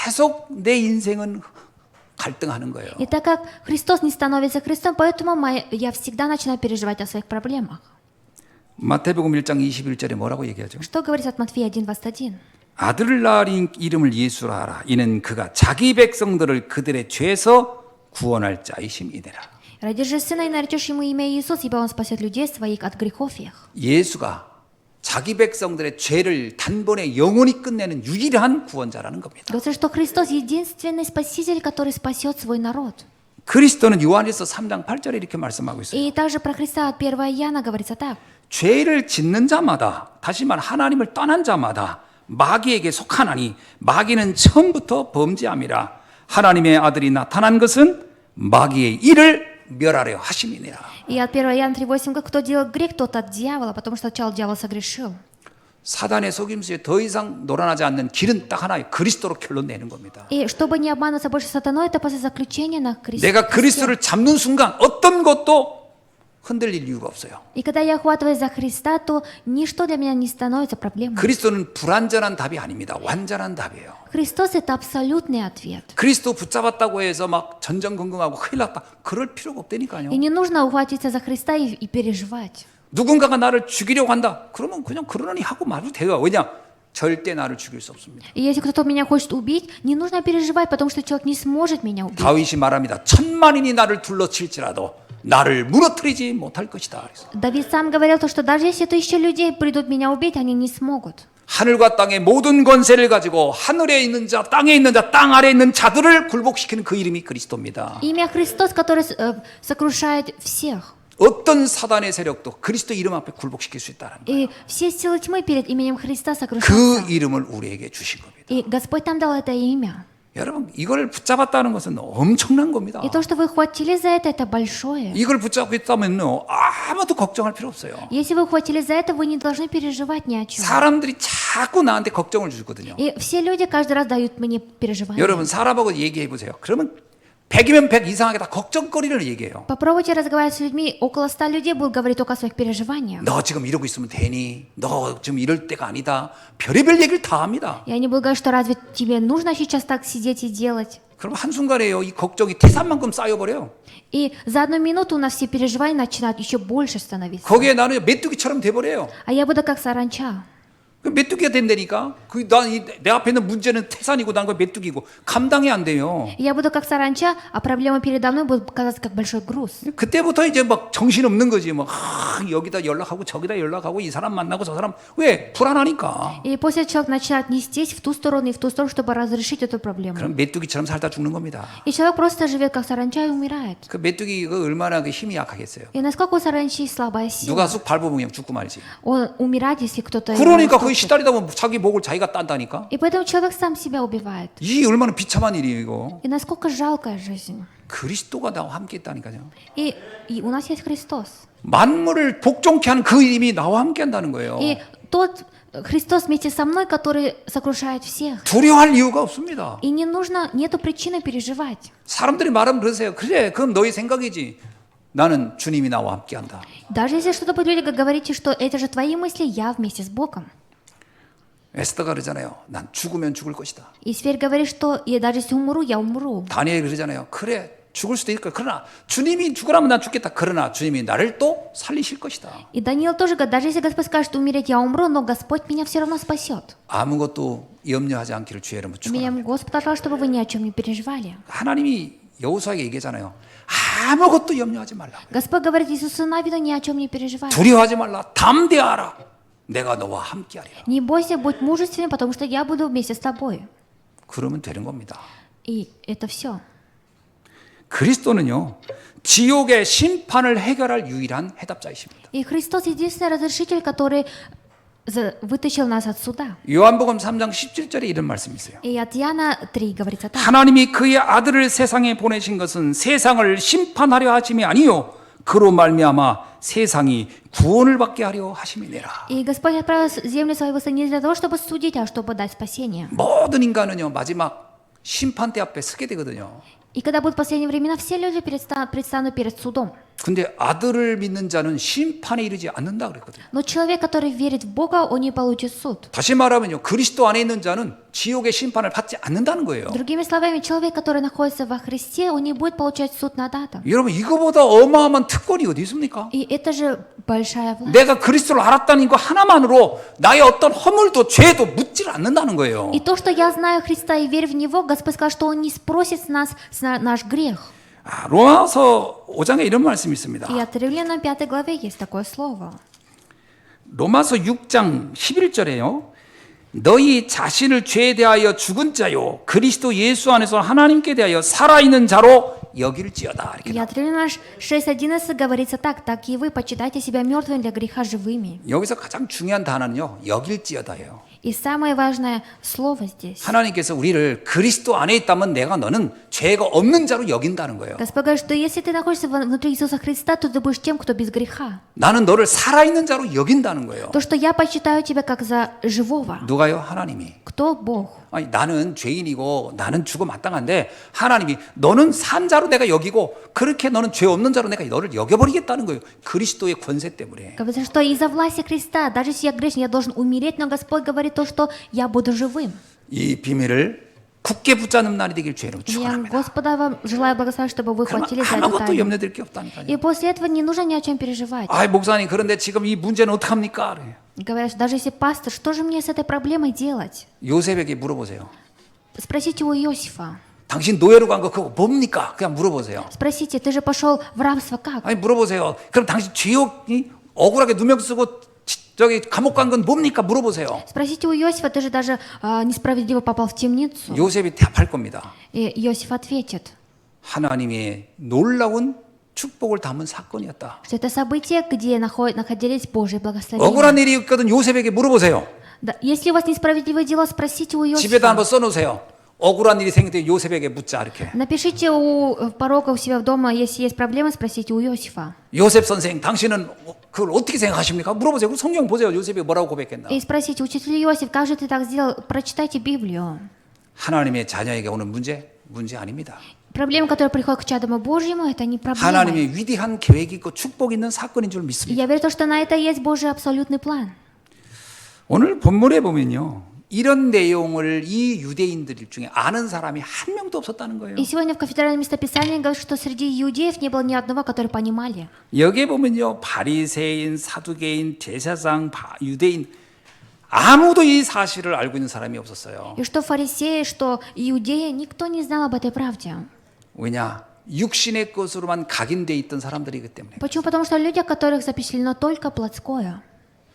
계속 내 인생은 갈등하는 거예요. И так как Христос не становится Христом, поэтому я всегда начинаю переживать о своих проблемах. 마태복음 1장 21절에 뭐라고 얘기하죠? Что говорится от Матфея 1:21? 아들을 낳은 이름을 예수라 하라. 이는 그가 자기 백성들을 그들의 죄에서 구원할 자이심이니라. Родишь же сына и наречешь ему имя Иисус, ибо он спасет людей своих от грехов их. 예수가 자기 백성들의 죄를 단번에 영원히 끝내는 유일한 구원자라는 겁니다. Говорится, что Христос единственный Спаситель, который спасет свой народ. 그리스도는 요한일서 3장 8절에 이렇게 말씀하고 있어요. И также про Христа от 1 Иоанна говорится так. 죄를 짓는 자마다, 다시 말 하나님을 떠난 자마다 마귀에게 속하나니 마귀는 처음부터 범죄함이라. 하나님의 아들이 나타난 것은 마귀의 일을 멸하려 하심이니라. И от 1 Иоанна 3:8, кто делал грех, тот от дьявола, потому что сначала дьявол согрешил. 사단의 속임수에 더 이상 놀아나지 않는 길은 딱 하나예요. 그리스도로 결론 내는 겁니다. И чтобы не обманываться больше сатаной, это после заключения на кресте. 내가 그리스도를 잡는 순간 어떤 것도 흔들릴 이유가 없어요. И когда я охватываюсь за Христа, то ничто для меня не становится проблемой. 그리스도는 불완전한 답이 아닙니다. 완전한 답이에요. Христос — это абсолютный ответ. 그리스도 붙잡았다고 해서 막 전전긍긍하고 큰일 났다. 그럴 필요가 없다니까요. И не нужно ухватиться за Христа и переживать. 누군가가 나를 죽이려고 한다. 그러면 그냥 그러려니 하고 말도 돼요. 왜냐? 절대 나를 죽일 수 없습니다. И если кто-то меня хочет убить, не нужно переживать, потому что человек не сможет меня убить. 다윗이 말합니다. 천만인이 나를 둘러칠지라도 나를 무너뜨리지 못할 것이다. 그래서 Давид сам говорил то, что даже если 1000 людей придут меня убить, они не смогут. 하늘과 땅의 모든 권세를 가지고 하늘에 있는 자, 땅에 있는 자, 땅 아래에 있는 자들을 굴복시키는 그 이름이 그리스도입니다. Имя Христос, который сокрушает всех. 어떤 사단의 세력도 그리스도 이름 앞에 굴복시킬 수 있다는 거예요. И все силы тьмы перед именем Христа 그 сокрушаются. 이름을 우리에게 주신 겁니다. И Господь нам дал это имя. 여러분, 이걸 붙잡았다는 것은 엄청난 겁니다. И то, что вы хватились за это большое. 이걸 붙잡고 있다면요, 아무도 걱정할 필요 없어요. Если вы хватились за это, вы не должны переживать ни о чем. 사람들이 자꾸 나한테 걱정을 주거든요. И все люди каждый раз дают мне переживания. 여러분, 사람하고 얘기해 보세요. 그러면 100이면 100 이상하게 다 걱정거리를 얘기해요. Попробуйте разговаривать с людьми. Около 100 людей будут говорить только о своих переживаниях. 너 지금 이러고 있으면 되니? 너 지금 이럴 때가 아니다. 별의별 얘기를 다 합니다. И они будут говорить, что разве тебе нужно сейчас так сидеть и делать? 그럼 한순간에요, 이 걱정이 태산만큼 쌓여버려요. И за одну минуту у нас все переживания начинают еще больше становиться. 거기에 나는 메뚜기처럼 돼버려요. А я буду как саранча. 그 메뚜기가 된다니까. 내 앞에 있는 문제는 태산이고 난 거 메뚜기고 감당이 안 돼요. И я буду как саранча, а проблемы передо мной будут казаться как большой груз. 그때부터 이제 막 정신 없는 거지. 막 막 여기다 연락하고 저기다 연락하고 이 사람 만나고 저 사람 왜 불안하니까. И после этого человек начинает нестись в ту сторону и в ту сторону, чтобы разрешить эту проблему. 그럼 메뚜기처럼 살다 죽는 겁니다. И человек просто живет как саранча и умирает. 그 메뚜기가 얼마나 그 힘이 약하겠어요. И насколько у саранчи слабая сила. 누가 쑥 밟으면 그냥 죽고 말지. Он умирает, если кто-то его 그러니까 거기 наступит. 시달리다 보면 자기 목을 자기가 딴다니까. И поэтому человек сам себя убивает. 이게 얼마나 비참한 일이에요 이거. И насколько жалкая жизнь. 그리스도가 나와 함께 있다니까요. И у нас есть Христос. 만물을 복종케 하는 그 이름이 나와 함께 한다는 거예요. И тот Христос вместе со мной, который сокрушает всех. 두려워할 이유가 없습니다. И не нужно, нету причины переживать. 사람들이 말하면 그러세요. 그래, 그럼 너희 생각이지. 나는 주님이 나와 함께 한다. Даже если что-то будет люди, говорите, что это же твои мысли, я вместе с Богом. 에스더가 그러잖아요. 난 죽으면 죽을 것이다. И Сферь говорит, что я даже если умру, я умру. 다니엘이 그러잖아요. 그래, 죽을 수도 있을 거야. 그러나 주님이 죽으라면 난 죽겠다. 그러나 주님이 나를 또 살리실 것이다. И Даниил тоже говорит, даже если Господь скажет умереть, я умру, но Господь меня все равно спасет. 아무것도 염려하지 않기를 주의 이름으로 Меня 축원합니다. Господь пожалуйста, чтобы вы ни о чем не переживали. 하나님이 여호수아에게 얘기하잖아요. 아무것도 염려하지 말라. Господь говорит Иисусу Навину, ни о чем не переживай. 두려워하지 말라. 담대하라. 내가 너와 함께하리라. Не бойся, будь мужественным, потому что я буду вместе с тобой. 그러면 되는 겁니다. И это все. 그리스도는요. 지옥의 심판을 해결할 유일한 해답자이십니다. И Христос единственный разрешитель, который вытащил нас от суда. 요한복음 3장 17절에 이런 말씀이 있어요. И от Иоанна 3 говорится так. 하나님이 그의 아들을 세상에 보내신 것은 세상을 심판하려 하심이 아니요 그로 말미암아 세상이 구원을 받게 하려 하심이니라. И Господь отправил в землю своего Сына не для того, чтобы судить, а чтобы дать спасение. 모든 인간은요 마지막 심판대 앞에 서게 되거든요. И когда будут последние времена, все люди предстанут перед судом. 근데 아들을 믿는 자는 심판에 이르지 않는다 그랬거든요. Но человек, который верит в Бога, он не получит суд. 다시 말하면요 그리스도 안에 있는 자는 지옥의 심판을 받지 않는다는 거예요. Другими словами, человек, который находится во Христе, он не будет получать суд над Адом. 여러분 이거보다 어마어마한 특권이 어디 있습니까? И это же большая власть. 내가 그리스도를 알았다는 거 하나만으로 나의 어떤 허물도 죄도 묻지를 않는다는 거예요. И то, что я знаю Христа и верю в Него, Господь сказал, что Он не спросит с нас наш грех. 로마서 5장에 이런 말씀이 있습니다. И от Римлянам 5 главе есть такое слово. 로마서 6장 11절에요. 너희 자신을 죄에 대하여 죽은 자요 그리스도 예수 안에서 하나님께 대하여 살아있는 자로 여길지어다. 이렇게 И от Римлянам 6:11 говорится так: так и вы почитайте себя мертвыми для греха живыми. 여기서 가장 중요한 단어는요. 여길지어다예요. И самое важное слово здесь. 하나님께서 우리를 그리스도 안에 있다면 내가 너는 죄가 없는 자로 여긴다는 거예요. Господь говорит, что если ты находишься внутри Иисуса Христа, то ты будешь тем, кто без греха. 나는 너를 살아있는 자로 여긴다는 거예요. То, что я почитаю тебя как за живого. 누가요? 하나님이. Кто Бог? 아니, 나는 죄인이고 나는 죽어 마땅한데 하나님이 너는 산 자로 내가 여기고 그렇게 너는 죄 없는 자로 내가 너를 여겨버리겠다는 거예요. 그리스도의 권세 때문에. Говорится, что из-за власти Христа, даже если я грешен, я должен умереть, но Господь говорит то, что я буду живым. 이 비밀을 굳게 붙잡는 날이 되길 죄로 Я 축원합니다. Господа вам желаю благословить, чтобы вы 그러면 хватили за эту 아무것도 тайну. 염려될 게 없다니까요. И после этого не нужно ни о чем переживать. 아, 목사님 그런데 지금 이 문제는 어떻게 합니까? Говорят, даже если пастор, что же мне с этой проблемой делать? 요셉에게 물어보세요. Спросите у Иосифа. 당신 노예로 간 거 그거 뭡니까? 그냥 물어보세요. Спросите, ты же пошел в рабство как? 아니 물어보세요. 그럼 당신 죄옥이 억울하게 누명 쓰고 저기 감옥 간 건 뭡니까? 물어보세요. Спросите у Иосифа, ты же даже несправедливо попал в темницу. 요셉이 대답할 겁니다. И Иосиф ответит, 하나님의 놀라운 축복을 담은 사건이었다. что это событие, где находились Божьи благословения. 억울한 일이 있거든 요셉에게 물어보세요. Да, если у вас несправедливое дело, спросите у 집에다 한번 Иосифа. 써놓으세요. 억울한 일이 생길 때 요셉에게 묻자 이렇게. Напишите у порога у себя дома, если есть проблемы, спросите у Иосифа. 요셉 선생, 당신은 그걸 어떻게 생각하십니까? 물어보세요. 그 성경 보세요. 요셉이 뭐라고 고백했나? И спросите, учитель Иосиф, как же ты так сделал? Прочитайте Библию. 하나님의 자녀에게 오는 문제 아닙니다. Проблема, которая приходит к чаду Божьему, это не проблема. 하나님의 위대한 계획이 있고 축복 있는 사건인 줄 И 믿습니다. я верю, что на это есть Божий абсолютный план. 오늘 본문에 보면요. 이런 내용을 이 유대인들 중에 아는 사람이 한 명도 없었다는 거예요. И сегодня в кафедральном местописании говорят, что среди иудеев не было ни одного, который понимали. 여기에 보면요. 바리새인, 사두개인, 제사장, 유대인 아무도 이 사실을 알고 있는 사람이 없었어요. И что фарисеи, что иудеи, никто не знал об этой правде. 왜냐? 육신의 것으로만 각인돼 있던 사람들이기 때문에. Почему? Потому что люди, которых запечатлено только плотское.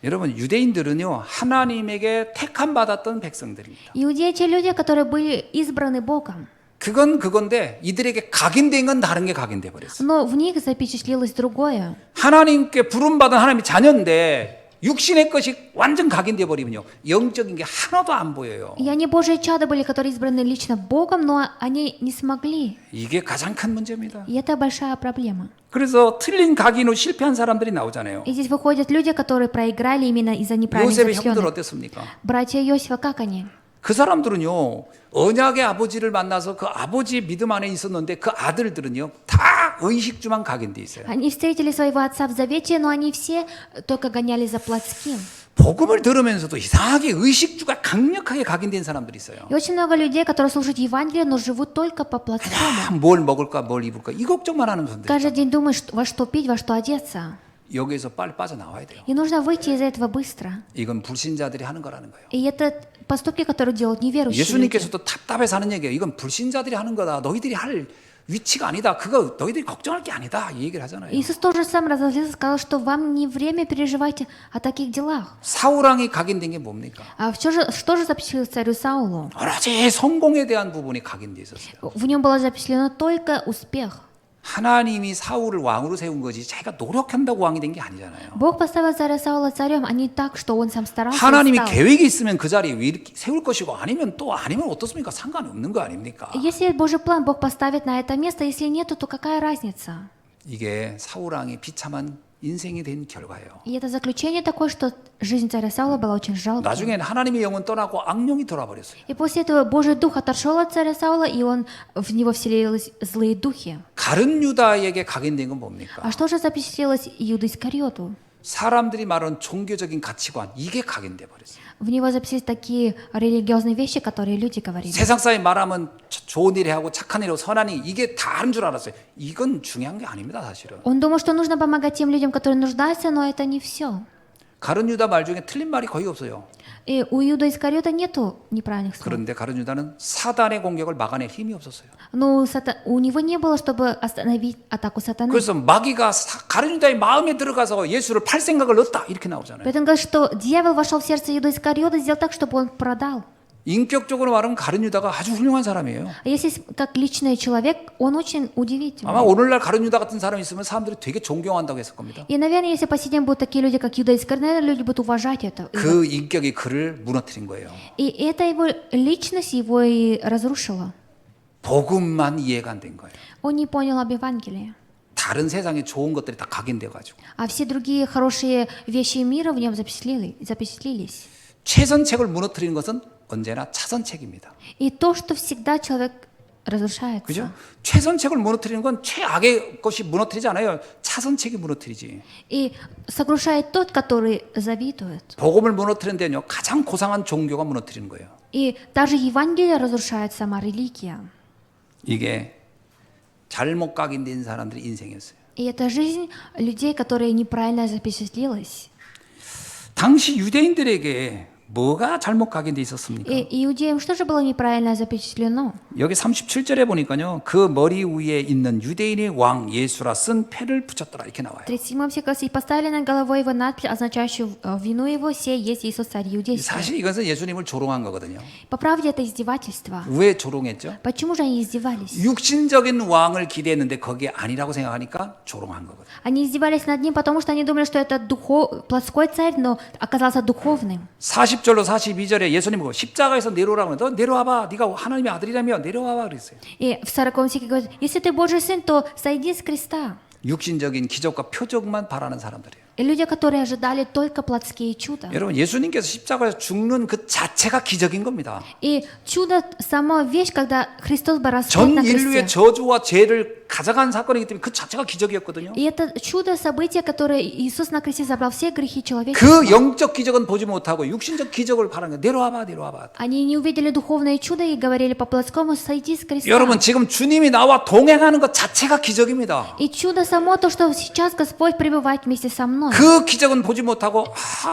여러분 유대인들은요 하나님에게 택함 받았던 백성들입니다. Иудеи те люди, которые были избраны Богом. 그건 그건데 이들에게 각인된 건 다른 게 각인돼 버렸어요. Но в них запечатлелось другое. 하나님께 부름 받은 하나님의 자녀인데 육신의 것이 완전 각인돼 버리면요 영적인 게 하나도 안 보여요. И они Божьи чада были, которые избраны лично Богом, но они не смогли. 이게 가장 큰 문제입니다. И это большая проблема. 그래서 틀린 각인으로 실패한 사람들이 나오잖아요. И здесь выходят люди, которые проиграли именно из-за неправильных 요셉의 형들 запечатленных. 어땠습니까? Братья Иосифа, как они? 그 사람들은요 언약의 아버지를 만나서 그 아버지의 믿음 안에 있었는데 그 아들들은요 다 의식주만 각인돼 있어요. Они встретили своего отца в завете, но они все только гонялись за плотским. 복음을 들으면서도 이상하게 의식주가 강력하게 각인된 사람들이 있어요. И очень много людей, которые слушают Евангелие, но живут только по плотскому. 그냥 뭘 먹을까 뭘 입을까 이 걱정만 하는 분들. Каждый день думаешь, во что пить, во что одеться. 여기에서 빨리 빠져나와야 돼요. И нужно выйти из этого быстро. 이건 불신자들이 하는 거라는 거예요. И это поступки, которые делают неверующие люди. 예수님께서도 답답해서 하는 얘기예요. 이건 불신자들이 하는 거다. 너희들이 할 위치가 아니다. 그거 너희들이 걱정할 게 아니다. 이 얘기를 하잖아요. Иисус тоже сам разозлился, сказал, что вам не время переживать о таких делах. 사울왕이 각인된 게 뭡니까? А что же запечатлелось царю Саулу? 오로지 성공에 대한 부분이 각인돼 있었어요. В нем было запечатлено только успех. 하나님이 사울을 왕으로 세운 거지 자기가 노력한다고 왕이 된 게 아니잖아요. Бог поставил царя Саула царем, а не так, что он сам старался. и 하나님이 стал. 계획이 있으면 그 자리에 이렇게 세울 것이고 아니면 어떻습니까? 상관이 없는 거 아닙니까? Если есть Божий план, Бог поставит на это место, если нету, то какая разница? 이게 사울 왕의 비참한 인생이 된 결과예요. И это заключение такое, что жизнь царя Саула была очень жалкой. 나중엔 하나님의 영은 떠나고 악령이 돌아버렸어요. И после этого Божий дух отошел от царя Саула, и в него вселились злые духи. 가룟 유다에게 각인된 건 뭡니까? А что же запечатлелось Иуда Искариоту? 사람들이 말하는 종교적인 가치관 이게 각인돼 버렸어요. В него записались такие религиозные вещи, которые люди говорили. 세상 사람이 말하면 좋은 일 하고 착한 일하고 선한 일 이게 다른 줄 알았어요. 이건 중요한 게 아닙니다, 사실은. Он думал, что нужно помогать тем людям, которые нуждаются, но это не все. 가룟 유다 말 중에 틀린 말이 거의 없어요. И у Иуда Искариота нету неправильных слов. 그런데 가룟 유다는 사단의 공격을 막아낼 힘이 없었어요. Но у него не было, чтобы остановить атаку сатаны. 그래서 마귀가 가룟 유다의 마음에 들어가서 예수를 팔 생각을 넣었다 이렇게 나오잖아요. Поэтому говорит, что дьявол вошел в сердце Иуда Искариота и сделал так, чтобы он продал. 인격적으로 말하면 가룟 유다가 아주 훌륭한 사람이에요. А если как личный человек, он очень удивительный. 아마 오늘날 가룟 유다 같은 사람이 있으면 사람들이 되게 존경한다고 했을 겁니다. И, наверное, если по сей день будут такие люди, как Иуда Искариот, наверное, люди будут уважать это. 그 인격이 그를 무너뜨린 거예요. И это его личность его и разрушила. 복음만 이해가 안 된 거예요. Он не понял об Евангелии. 다른 세상의 좋은 것들이 다 각인돼 가지고 А все другие хорошие вещи мира в нем запечатлелись. 최선책을 무너뜨리는 것은 언제나 차선책입니다. И то, что всегда человек разрушается. 그죠? 최선책을 무너뜨리는 건 최악의 것이 무너뜨리지 않아요. 차선책이 무너뜨리지. И сокрушает тот, который завидует. 복음을 무너뜨리는 데는요. 가장 고상한 종교가 무너뜨리는 거예요. И даже Евангелие разрушает сама религия. 이게 잘못 각인된 사람들의 인생이었어요. И это жизнь людей, которые неправильно запечатлелась. 당시 유대인들에게 뭐가 잘못 각인돼 있었습니까? И иудеям что же было неправильно запечатлено? 여기 37절에 보니까요. 그 머리 위에 있는 유대인의 왕 예수라 쓴 패를 붙였더라 이렇게 나와요. В 37 стихе «И поставили над головой его надпись, означающую вину его, сей есть Иисус царь иудейский». 사실 이것은 예수님을 조롱한 거거든요. По правде это издевательство. 왜 조롱했죠? Почему же они издевались? 육신적인 왕을 기대했는데 거기에 아니라고 생각하니까 조롱한 거거든요. Они издевались над ним, потому что они думали, что это плотской царь, но оказался духовным. 40절로 42절에 예수님 보고 십자가에서 내려오라고 하면 너 내려와봐. 네가 하나님의 아들이라며 내려와봐 그랬어요. И в 40 стихе говорит, если ты Божий сын, то сойди с креста. 육신적인 기적과 표적만 바라는 사람들이에요. И люди, которые ожидали только плотские чуда. 여러분 예수님께서 십자가에서 죽는 그 자체가 기적인 겁니다. И чудо, сама вещь, когда Христос был распят 전 на 인류의 кресте. 저주와 죄를 가져간 사건이기 때문에 그 자체가 기적이었거든요. И это чудо, событие, которое Иисус на кресте забрал все грехи человечества. 그 영적 기적은 보지 못하고 육신적 기적을 바라는 거예요. 내려와봐 내려와봐. Они не увидели духовное чудо и говорили по плотскому, сойди с креста. 여러분 지금 주님이 나와 동행하는 것 자체가 기적입니다. И чудо само то, что сейчас Господь пребывает вместе со мной. 그 기적은 보지 못하고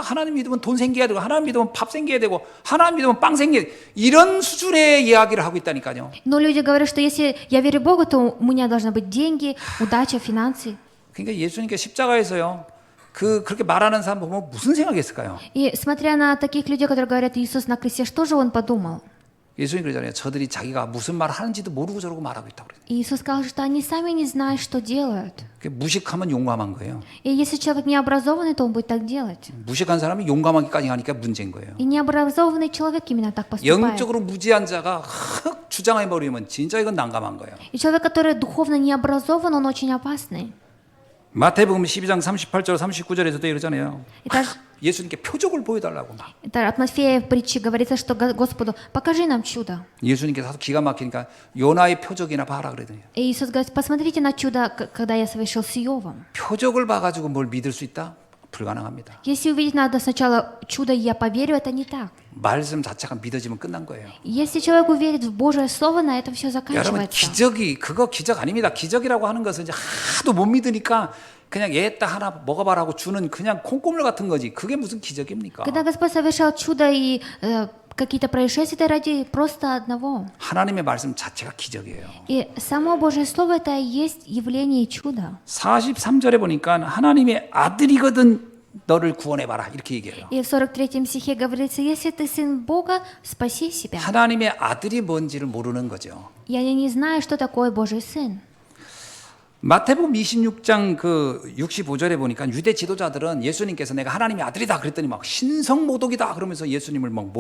하나님 믿으면 돈 생겨야 되고 하나님 믿으면 밥 생겨야 되고 하나님 믿으면 빵 생겨야 되고 이런 수준의 이야기를 하고 있다니까요. Но люди говорят, что если я верю Богу, то у меня должна должны быть деньги, удача, финансы. 그러니까 예수님께 십자가에서요. 그렇게 말하는 사람 보면 무슨 생각했을까요? И смотря на таких людей, которые говорят Иисус на кресте, что же он подумал? 예수님 그러잖아요. 저들이 자기가 무슨 말을 하는지도 모르고 저러고 말하고 있다고 그래요. Иисус сказал, что они сами не знают, что делают. 무식하면 용감한 거예요. И если человек не образованный, то он будет так делать. 무식한 사람이 용감하기까지 하니까 문제인 거예요. И необразованный человек именно так поступает. 영적으로 무지한 자가 흑 주장해 버리면 진짜 이건 난감한 거예요. И человек, который духовно не образован, он очень опасный. 마태복음 12장 38절 39절에서도 이러잖아요. Это, 예수님께 표적을 보여달라고 막. это от Матфея в притче говорится, что Господу, покажи нам чудо. 예수님께서 기가 막히니까 요나의 표적이나 봐라 그러더니 И Иисус говорит, посмотрите на чудо, когда я совершил с Иовом. 표적을 봐가지고 뭘 믿을 수 있다? 불가능합니다. Если увидеть надо сначала чудо, я поверю, это не так. 말씀 자체가 믿어지면 끝난 거예요. Если человек уверит в Божие Слово, на этом все 여러분 заканчивается. 그거 기적 아닙니다. 기적이라고 하는 것은 이제 하도 못 믿으니까 그냥 얘따 하나 먹어봐라고 주는 그냥 콩고물 같은 거지. 그게 무슨 기적입니까? Когда Господь совершал чудо и какие-то происшествия, это ради просто одного. 하나님의 말씀 자체가 기적이에요. И само Божье Слово это и есть явление чуда. 43절에 보니까 하나님의 아들이거든 너를 구원해봐라 이렇게 얘기해요. И в 43 стихе говорится, если ты сын Бога, спаси себя. 하나님의 아들이 뭔지를 모르는 거죠. И они не знают, что такое Божий сын. 마태복음 26장 65절에 보니까 유대 지도자들은 예수님께서 내가 하나님의 아들이다 그랬더니 막 신성모독이다 그러면서 예수님을 막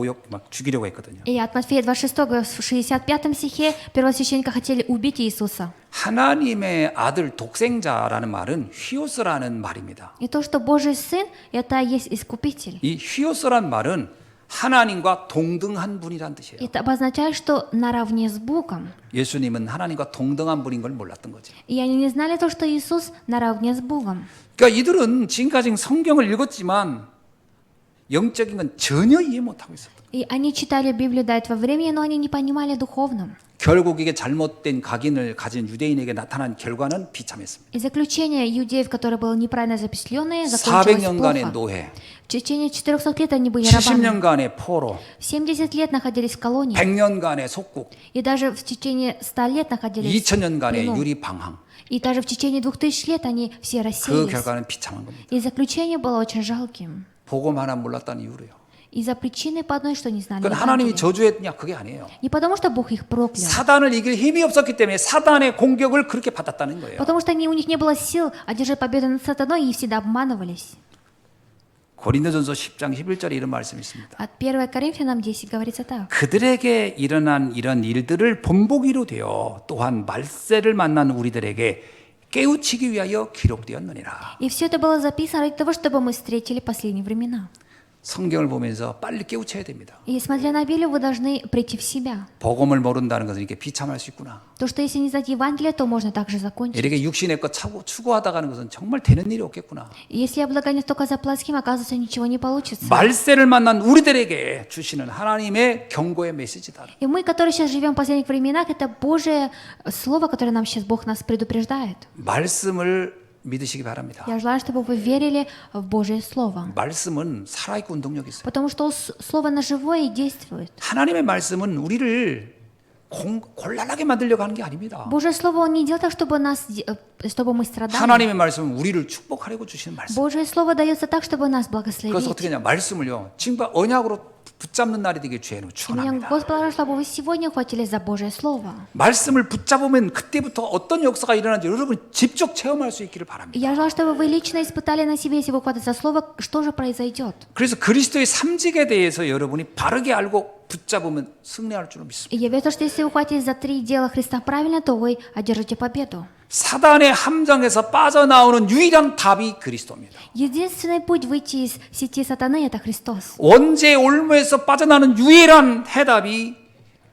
죽이려고 했거든요. И от Матфея 26, в 65 стихе первосвященника хотели убить Иисуса. 하나님의 아들 독생자라는 말은 휘오스라는 말입니다. И то, что Божий сын, это есть Искупитель. 이 휘오스라는 말은 하나님과 동등한 분이란 뜻이에요. Это обозначает, что наравне с Богом. 예수님은 하나님과 동등한 분인 걸 몰랐던 거죠. И они не знали то, что Иисус наравне с Богом. 그러니까 이들은 지금까지 성경을 읽었지만 영적인 건 전혀 이해 못하고 있었던 거예요. И они читали Библию до этого времени, но они не понимали духовном. 결국 이게 잘못된 각인을 가진 유대인에게 나타난 결과는 비참했습니다. И заключение иудеев, которое было неправильно запечатленное, закончилось 400년간의 плохо. 노예, В течение 400 лет они были рабами. 70년간의 포로, 70 лет находились в колонии. 100년간의 속국, И даже в течение 100 лет находились в 2000년간의 плену. 유리방황. И даже в течение 2000 лет они все 그 рассеялись. 결과는 비참한 겁니다. И заключение было очень жалким. 복음 하나 몰랐다는 이유로요. Из-за причины по одной, что не знали 그건 하나님이 Евангелие. 저주했냐 그게 아니에요. Не потому, что Бог их проклял. 사단을 이길 힘이 없었기 때문에 사단의 공격을 그렇게 받았다는 거예요. Потому что у них не было сил одержать победу над сатаной и всегда обманывались. 고린도전서 10장 11절에 이런 말씀이 있습니다. От 1 Коринфянам 10 говорится так. 그들에게 일어난 이런 일들을 본보기로 되어 또한 말세를 만난 우리들에게 깨우치기 위하여 기록되었느니라. И все это было записано ради того, чтобы мы встретили последние времена. 성경을 보면서 빨리 깨우쳐야 됩니다. И смотря на Библию, вы должны прийти в себя. 복음을 모른다는 것은 이렇게 비참할 수 있구나. То, что если не знать Евангелие, то можно также закончить. 이렇게 육신의 것 추구하다 가는 것은 정말 되는 일이 없겠구나. И если я благоня только за плотским, оказывается, ничего не получится. 말세를 만난 우리들에게 주시는 하나님의 경고의 메시지다. И мы, которые сейчас живем в последних временах, это Божие Слово, которое нам сейчас Бог нас предупреждает. 말씀을 믿으시기 바랍니다. Я желаю, чтобы вы верили в Божие Слово. 말씀은 살아있고 운동력 있어요. Потому что Слово оно живое и действует. 하나님의 말씀은 우리를 곤란하게 만들려고 하는 게 아닙니다. Божье Слово Он не делает так, чтобы мы страдали. 하나님의 말씀은 우리를 축복하려고 주시는 말씀. Божье Слово дается так, чтобы нас 그래서 благословить. 어떻게 하냐 말씀을요. 지금 언약으로 붙잡는 날이 되길 주의로 Меня 축원합니다. Господь положил, чтобы вы сегодня ухватились за Божье Слово. 말씀을 붙잡으면 그때부터 어떤 역사가 일어나는지 여러분 직접 체험할 수 있기를 И 바랍니다. я желаю, чтобы вы лично испытали на себе, если вы ухватитесь за Слово, что же произойдет. 그래서 그리스도의 삼직에 대해서 여러분이 바르게 알고 붙잡으면 승리할 줄로 믿습니다. И я верю, что если вы ухватитесь за 3 дела Христа правильно, то вы одержите победу. 사단의 함정에서 빠져나오는 유일한 답이 그리스도입니다. Единственный путь выйти из сети сатаны – это Христос. 원죄의 올무에서 빠져나오는 유일한 해답이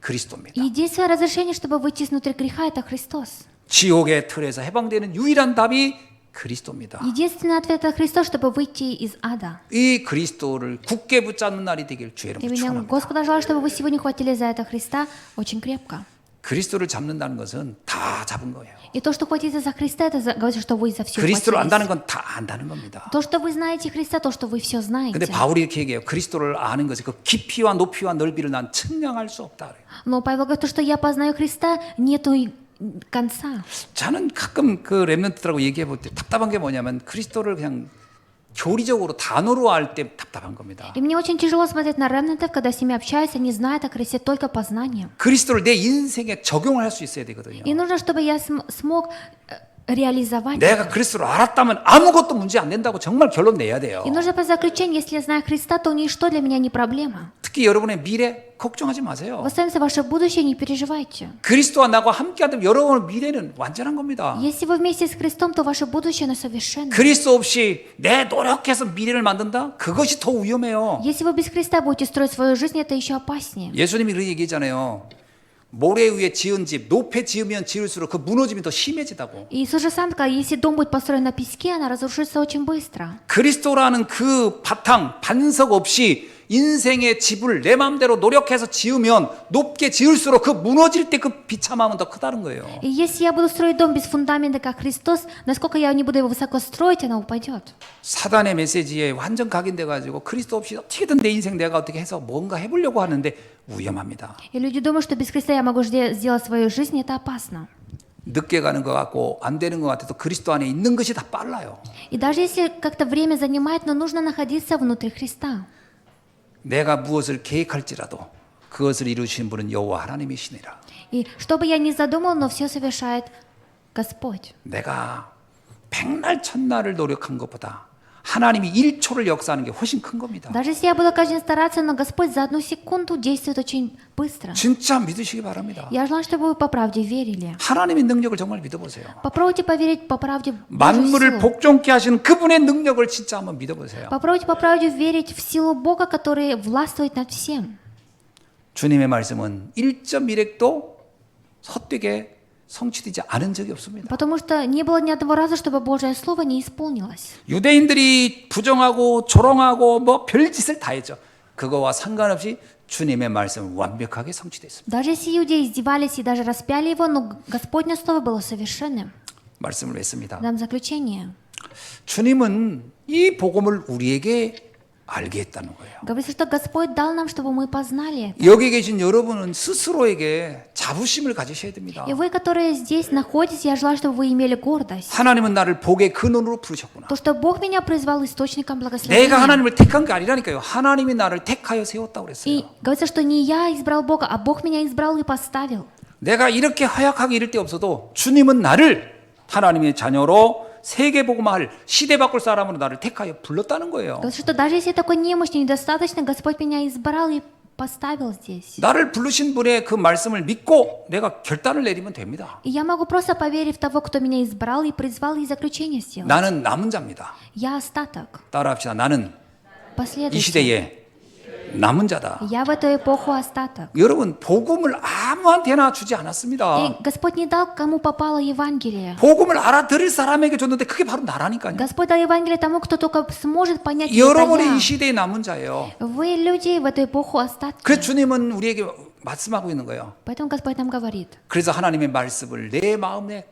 그리스도입니다. Единственное разрешение, чтобы выйти изнутри греха – это Христос. 지옥의 틀에서 해방되는 유일한 답이 그리스도입니다. Единственный ответ – это Христос, чтобы выйти из ада. 이 그리스도를 굳게 붙잡는 날이 되길 주의 И 이름으로 меня 축원합니다. Господа желаю, чтобы вы сегодня хватили за это Христа очень крепко. 그리스도를 잡는다는 것은 다 잡은 거예요. И то, что хватиться за Христа, это говорит, что вы за все 그리스도를 안다는 хватились. 건 다 안다는 겁니다. То, что вы знаете Христа, то, что вы все 근데 знаете. 바울이 이렇게 얘기해요. 그리스도를 아는 것이 그 깊이와 높이와 넓이를 난 측량할 수 없다. 그래요. Но Павел говорит, то, что я познаю Христа, нету конца. 저는 가끔 그 렘넌트들하고 얘기해 볼 때 답답한 게 뭐냐면 그리스도를 그냥 교리적으로 단어로 할 때 답답한 겁니다. И мне очень тяжело смотреть на ремнантов, когда с ними общаюсь, они знают о Христе только по знаниям. 그리스도를 내 인생에 적용을 할 수 있어야 되거든요. И нужно, чтобы я смог реализовать 내가 это. 그리스도를 알았다면 아무것도 문제 안 된다고 정말 결론 내야 돼요. И нужно по заключению, если я знаю Христа, то ничто для меня не проблема. 특히 여러분의 미래 걱정하지 마세요. В особенности ваше будущее не переживайте. 그리스도와 나와 함께하던 여러분의 미래는 완전한 겁니다. Если вы вместе с Христом, то ваше будущее оно совершенно. 그리스도 없이 내 노력해서 미래를 만든다? 그것이 더 위험해요. Если вы без Христа будете строить свою жизнь, это еще опаснее. 예수님이 그런 얘기잖아요. 모래 위에 지은 집, 높이 지으면 지을수록 그 무너짐이 더 심해지다고. Иисус же сам сказал, если дом будет построен на песке, она разрушится очень быстро. 그리스도라는 그 바탕, 반석 없이 인생의 집을 내 마음대로 노력해서 지으면 높게 지을수록 그 무너질 때 그 비참함은 더 크다는 거예요. И если я буду строить дом без фундамента, как Христос, насколько я не буду его высоко строить, она упадет. 사단의 메시지에 완전 각인돼 가지고 그리스도 없이 어떻게든 내 인생 내가 어떻게 해서 뭔가 해보려고 하는데 위험합니다. И люди думают, что без Христа я могу сделать свою жизнь, это опасно. 늦게 가는 것 같고 안 되는 것 같아도 그리스도 안에 있는 것이 다 빨라요. И даже если как-то время занимает, но нужно находиться внутри Христа. 내가 무엇을 계획할지라도 그것을 이루시는 분은 여호와 하나님이시니라. И что бы я ни задумал, но все совершает Господь. 내가 백날 천날을 노력한 것보다 하나님이 1초를 역사하는 게 훨씬 큰 겁니다. Даже если я буду каждый день стараться, но Господь за 1 секунду действует очень быстро. 진짜 믿으시기 바랍니다. Я желаю, чтобы вы по правде верили. 하나님의 능력을 정말 믿어보세요. Попробуйте поверить по правде в Божью 만물을 силу. 복종케 하시는 그분의 능력을 진짜 한번 믿어보세요. Попробуйте по правде верить в силу Бога, который властвует над всем. 주님의 말씀은 1.1핵도 헛되게 성취되지 않은 적이 없습니다. Потому что не было ни одного раза, чтобы Божье Слово не исполнилось. 유대인들이 부정하고 조롱하고 뭐 별짓을 다 했죠. 그거와 상관없이 주님의 말씀은 완벽하게 성취됐습니다. Даже если иудеи издевались и даже распяли его, но Господне Слово было совершенным. 말씀을 했습니다. Дам заключение. 주님은 이 복음을 우리에게 알게 했다는 거예요. Говорится, что Господь дал нам, чтобы мы познали это. 여기 계신 여러분은 스스로에게 자부심을 가지셔야 됩니다. И вы, которые здесь находитесь, я желаю, чтобы вы имели гордость. 하나님은 나를 복의 근원으로 부르셨구나. То, что Бог меня призвал источником 내가 благословения. 하나님을 택한 게 아니라니까요. 하나님이 나를 택하여 세웠다고 그랬어요. И говорится, что не я избрал Бога, а Бог меня избрал и поставил. 내가 이렇게 허약하게 이럴 때 없어도 주님은 나를 하나님의 자녀로 세계복음화할 시대 바꿀 사람으로 나를 택하여 불렀다는 거예요. Говорится, что даже если я такой немощный, недостаточно, Господь меня избрал и поставил здесь. 나를 부르신 분의 그 말씀을 믿고 내가 결단을 내리면 됩니다. И я могу просто поверить в того, кто меня избрал и призвал, и заключение сделать. 나는 남은 자입니다. Я остаток. 따라합시다. 나는 이 Последующий. 시대에 남은 자다. Я в эту эпоху остаток. 여러분 복음을 아무한테나 주지 않았습니다. И Господь не дал, кому попало Евангелие. 복음을 알아들을 사람에게 줬는데 그게 바로 나라니까요. Господь дал Евангелие тому, кто только сможет понять, это 여러분이 я. 이 시대의 남은 자예요. Вы люди в эту эпоху остатки. 그 주님은 우리에게 말씀하고 있는 거예요. Поэтому Господь нам говорит. 그래서 하나님의 말씀을 내 마음에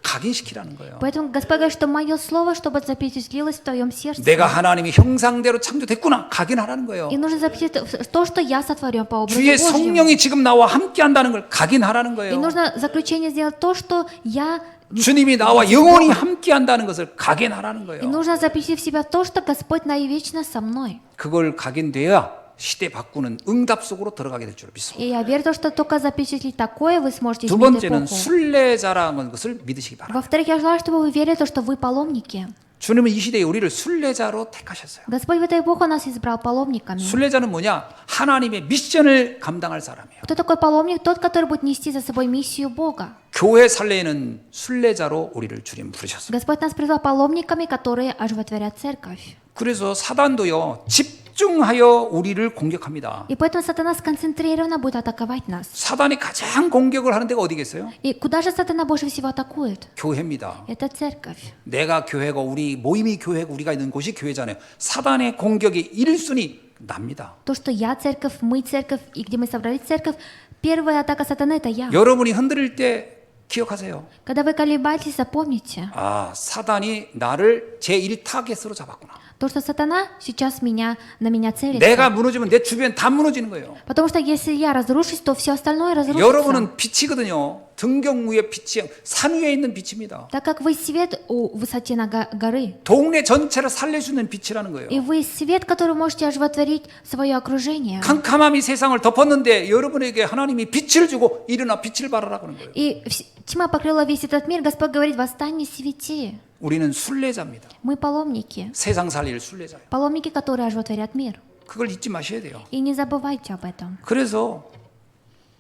각인시키라는 거예요. Поэтому Господь говорит, что мое слово, чтобы запечатлелось в твоем сердце. 내가 하나님의 형상대로 창조됐구나 각인하라는 거예요. И нужно запечатлеть то, что я сотворен по образу 주의 Божьему. 성령이 지금 나와 함께한다는 걸 각인하라는 И 거예요. нужно заключение сделать то, что я... 주님이 나와 영원히 함께한다는 것을 각인하라는 И 거예요. нужно запечатлеть в себя то, что Господь навечно со мной. 그걸 각인돼야 시대 바꾸는 응답 속으로 들어가게 될 줄 믿습니다. И я верю, в то, что только запечатлеть такое, вы сможете 두 изменить 번째는 эпоху. 순례자라는 것을 믿으시기 바랍니다. Во-вторых, я желаю, чтобы вы верили, в то, что вы паломники. 주님은 이 시대에 우리를 순례자로 택하셨어요. Господь в эту эпоху нас избрал паломниками. 순례자는 뭐냐? 하나님의 미션을 감당할 사람이에요. Кто такой паломник? Тот, который будет нести за собой миссию Бога. 교회 살레에는 순례자로 우리를 주님 부르셨어요. Господь нас призвал паломниками, которые оживотворят церковь. 그래서 사단도요 집중하여 우리를 공격합니다. И поэтому сатана сконцентрированно будет атаковать нас. 사단이 가장 공격을 하는 데가 어디겠어요? И куда же сатана больше всего атакует? 교회입니다. Это церковь. 내가 교회고 우리 모임이 교회고 우리가 있는 곳이 교회잖아요. 사단의 공격이 1순위 납니다. То, что я церковь, мы церковь, и где мы собрались церковь, первая атака сатаны – это я. 여러분이 흔들릴 때 기억하세요. Когда вы колебаетесь, запомните. 아, 사단이 나를 제1 타겟으로 잡았구나. То, что сатана сейчас на меня целится. 내가 무너지면 내 주변 다 무너지는 거예요. Потому что если я разрушусь, то все остальное разрушится. 여러분은 빛이거든요. 등경 위에 빛이 산 위에 있는 빛입니다. Так как вы свет у высоте на горы. 동네 전체를 살려주는 빛이라는 거예요. И вы свет, который можете оживотворить свое окружение. 캄캄함이 세상을 덮었는데 여러분에게 하나님이 빛을 주고 일어나 빛을 발하라 그러는 거예요. И тьма покрыла весь этот мир. Господь говорит: восстань и свети. 우리는 순례자입니다. Мы паломники. 세상 살릴 순례자예요. Паломники, которые оживотворят мир. 그걸 잊지 마셔야 돼요. И не забывайте об этом. 그래서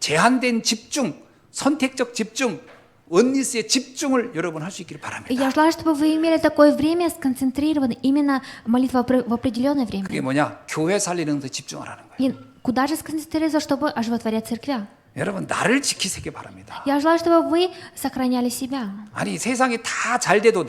제한된 집중, 선택적 집중, 원리스의 집중을 여러분 할 수 있기를 И 바랍니다. я желаю, чтобы вы имели такое время сконцентрировано, именно молитва в определенное 그게 время. 뭐냐? 교회 살리는 데 집중하라는 거예요. И куда же сконцентрироваться, чтобы оживотворять церквя? 여러분 나를 지키시기 바랍니다. Я желаю, чтобы вы сохраняли себя. 아니 세상이 다 잘 돼도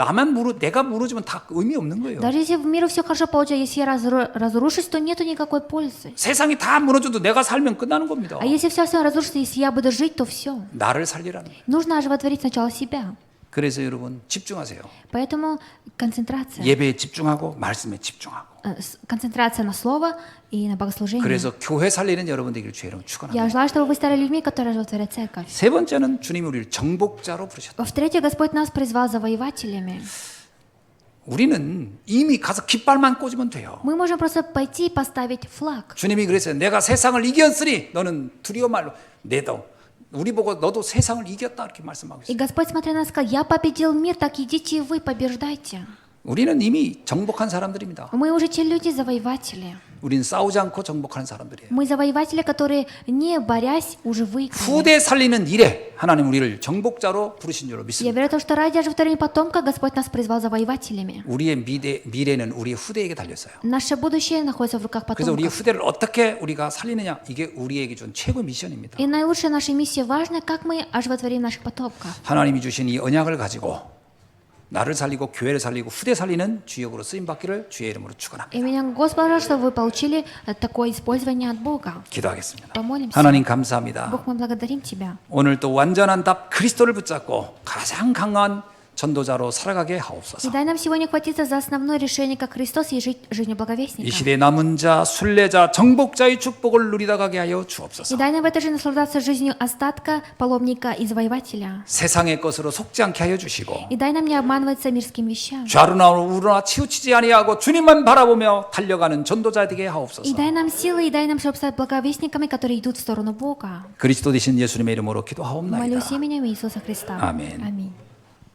내가 무너지면 다 의미 없는 거예요. Даже если в мире все хорошо получается, если я разрушусь, то нету никакой пользы. 세상이 다 무너져도 내가 살면 끝나는 겁니다. А если все разрушится, если я буду жить, то все. 나를 살리라는 거예요. Нужно оживотворить сначала себя. 그래서 여러분 집중하세요. Поэтому концентрация. 예배에 집중하고 말씀에 집중하고. Концентрация на слово и на богослужение. 그래서 교회 살리는 여러분들에게 주의를 축원합니다. Я желаю, чтобы вы стали людьми, которые оживотворят церковь. 세 번째는 주님이 우리를 정복자로 부르셨다. В-третьих, Господь нас призвал завоевателями. 우리는 이미 가서 깃발만 꽂으면 돼요. Мы можем просто пойти и поставить флаг. 주님이 그랬어요. 내가 세상을 이겼으니 너는 두려워 말로 내도 우리 보고 너도 세상을 이겼다 이렇게 말씀하고 И 있어요. Господь, смотря на нас, сказал: я победил мир, так идите и вы побеждайте. 우리는 이미 정복한 사람들입니다. Мы уже те люди, завоеватели. 우리는 싸우지 않고 정복하는 사람들이에요. Мы завоеватели, которые, не борясь, уже выиграли. 후대 살리는 일에 하나님 우리를 정복자로 부르신 줄로 Я 믿습니다. верю в то, что ради оживотворения потомка Господь нас призвал завоевателями. 우리의 미래는 우리의 후대에게 달렸어요. Наше будущее находится в руках 그래서 우리의 потомков. 후대를 어떻게 우리가 살리느냐 이게 우리에게 준 최고 미션입니다. И наилучшая наша миссия важна, как мы оживотворим наших потомков. 하나님이 주신 이 언약을 가지고 나를 살리고 교회를 살리고 후대 살리는 주역으로 쓰임 받기를 주의 이름으로 И 축원합니다. меня Господь, что вы получили такое использование от Бога. 기도하겠습니다. Помолимся. 하나님 감사합니다. Бог, мы благодарим Тебя. 오늘 또 완전한 답 그리스도를 붙잡고 가장 강한 전도자로 살아가게 И 하옵소서. дай нам сегодня хватиться за основное решение, как Христос, и жить жизнью 이 благовестника. 시대에 남은 자, 순례자, 정복자의 축복을 누리다 가게 하여 И 주옵소서. дай нам в этой жизни наслаждаться жизнью остатка, паломника и завоевателя. 세상의 것으로 속지 않게 하여 주시고 И дай нам не обманываться мирским вещам. 좌루나 우루나 치우치지 아니하고 주님만 바라보며 달려가는 전도자 되게 И 하옵소서. дай нам силы, и дай нам, чтобы стать благовестниками, которые идут в сторону Бога. 그리스도 되신 예수님의 이름으로 Молюсь 기도하옵나이다. именем Иисуса Христа. 아멘. Аминь.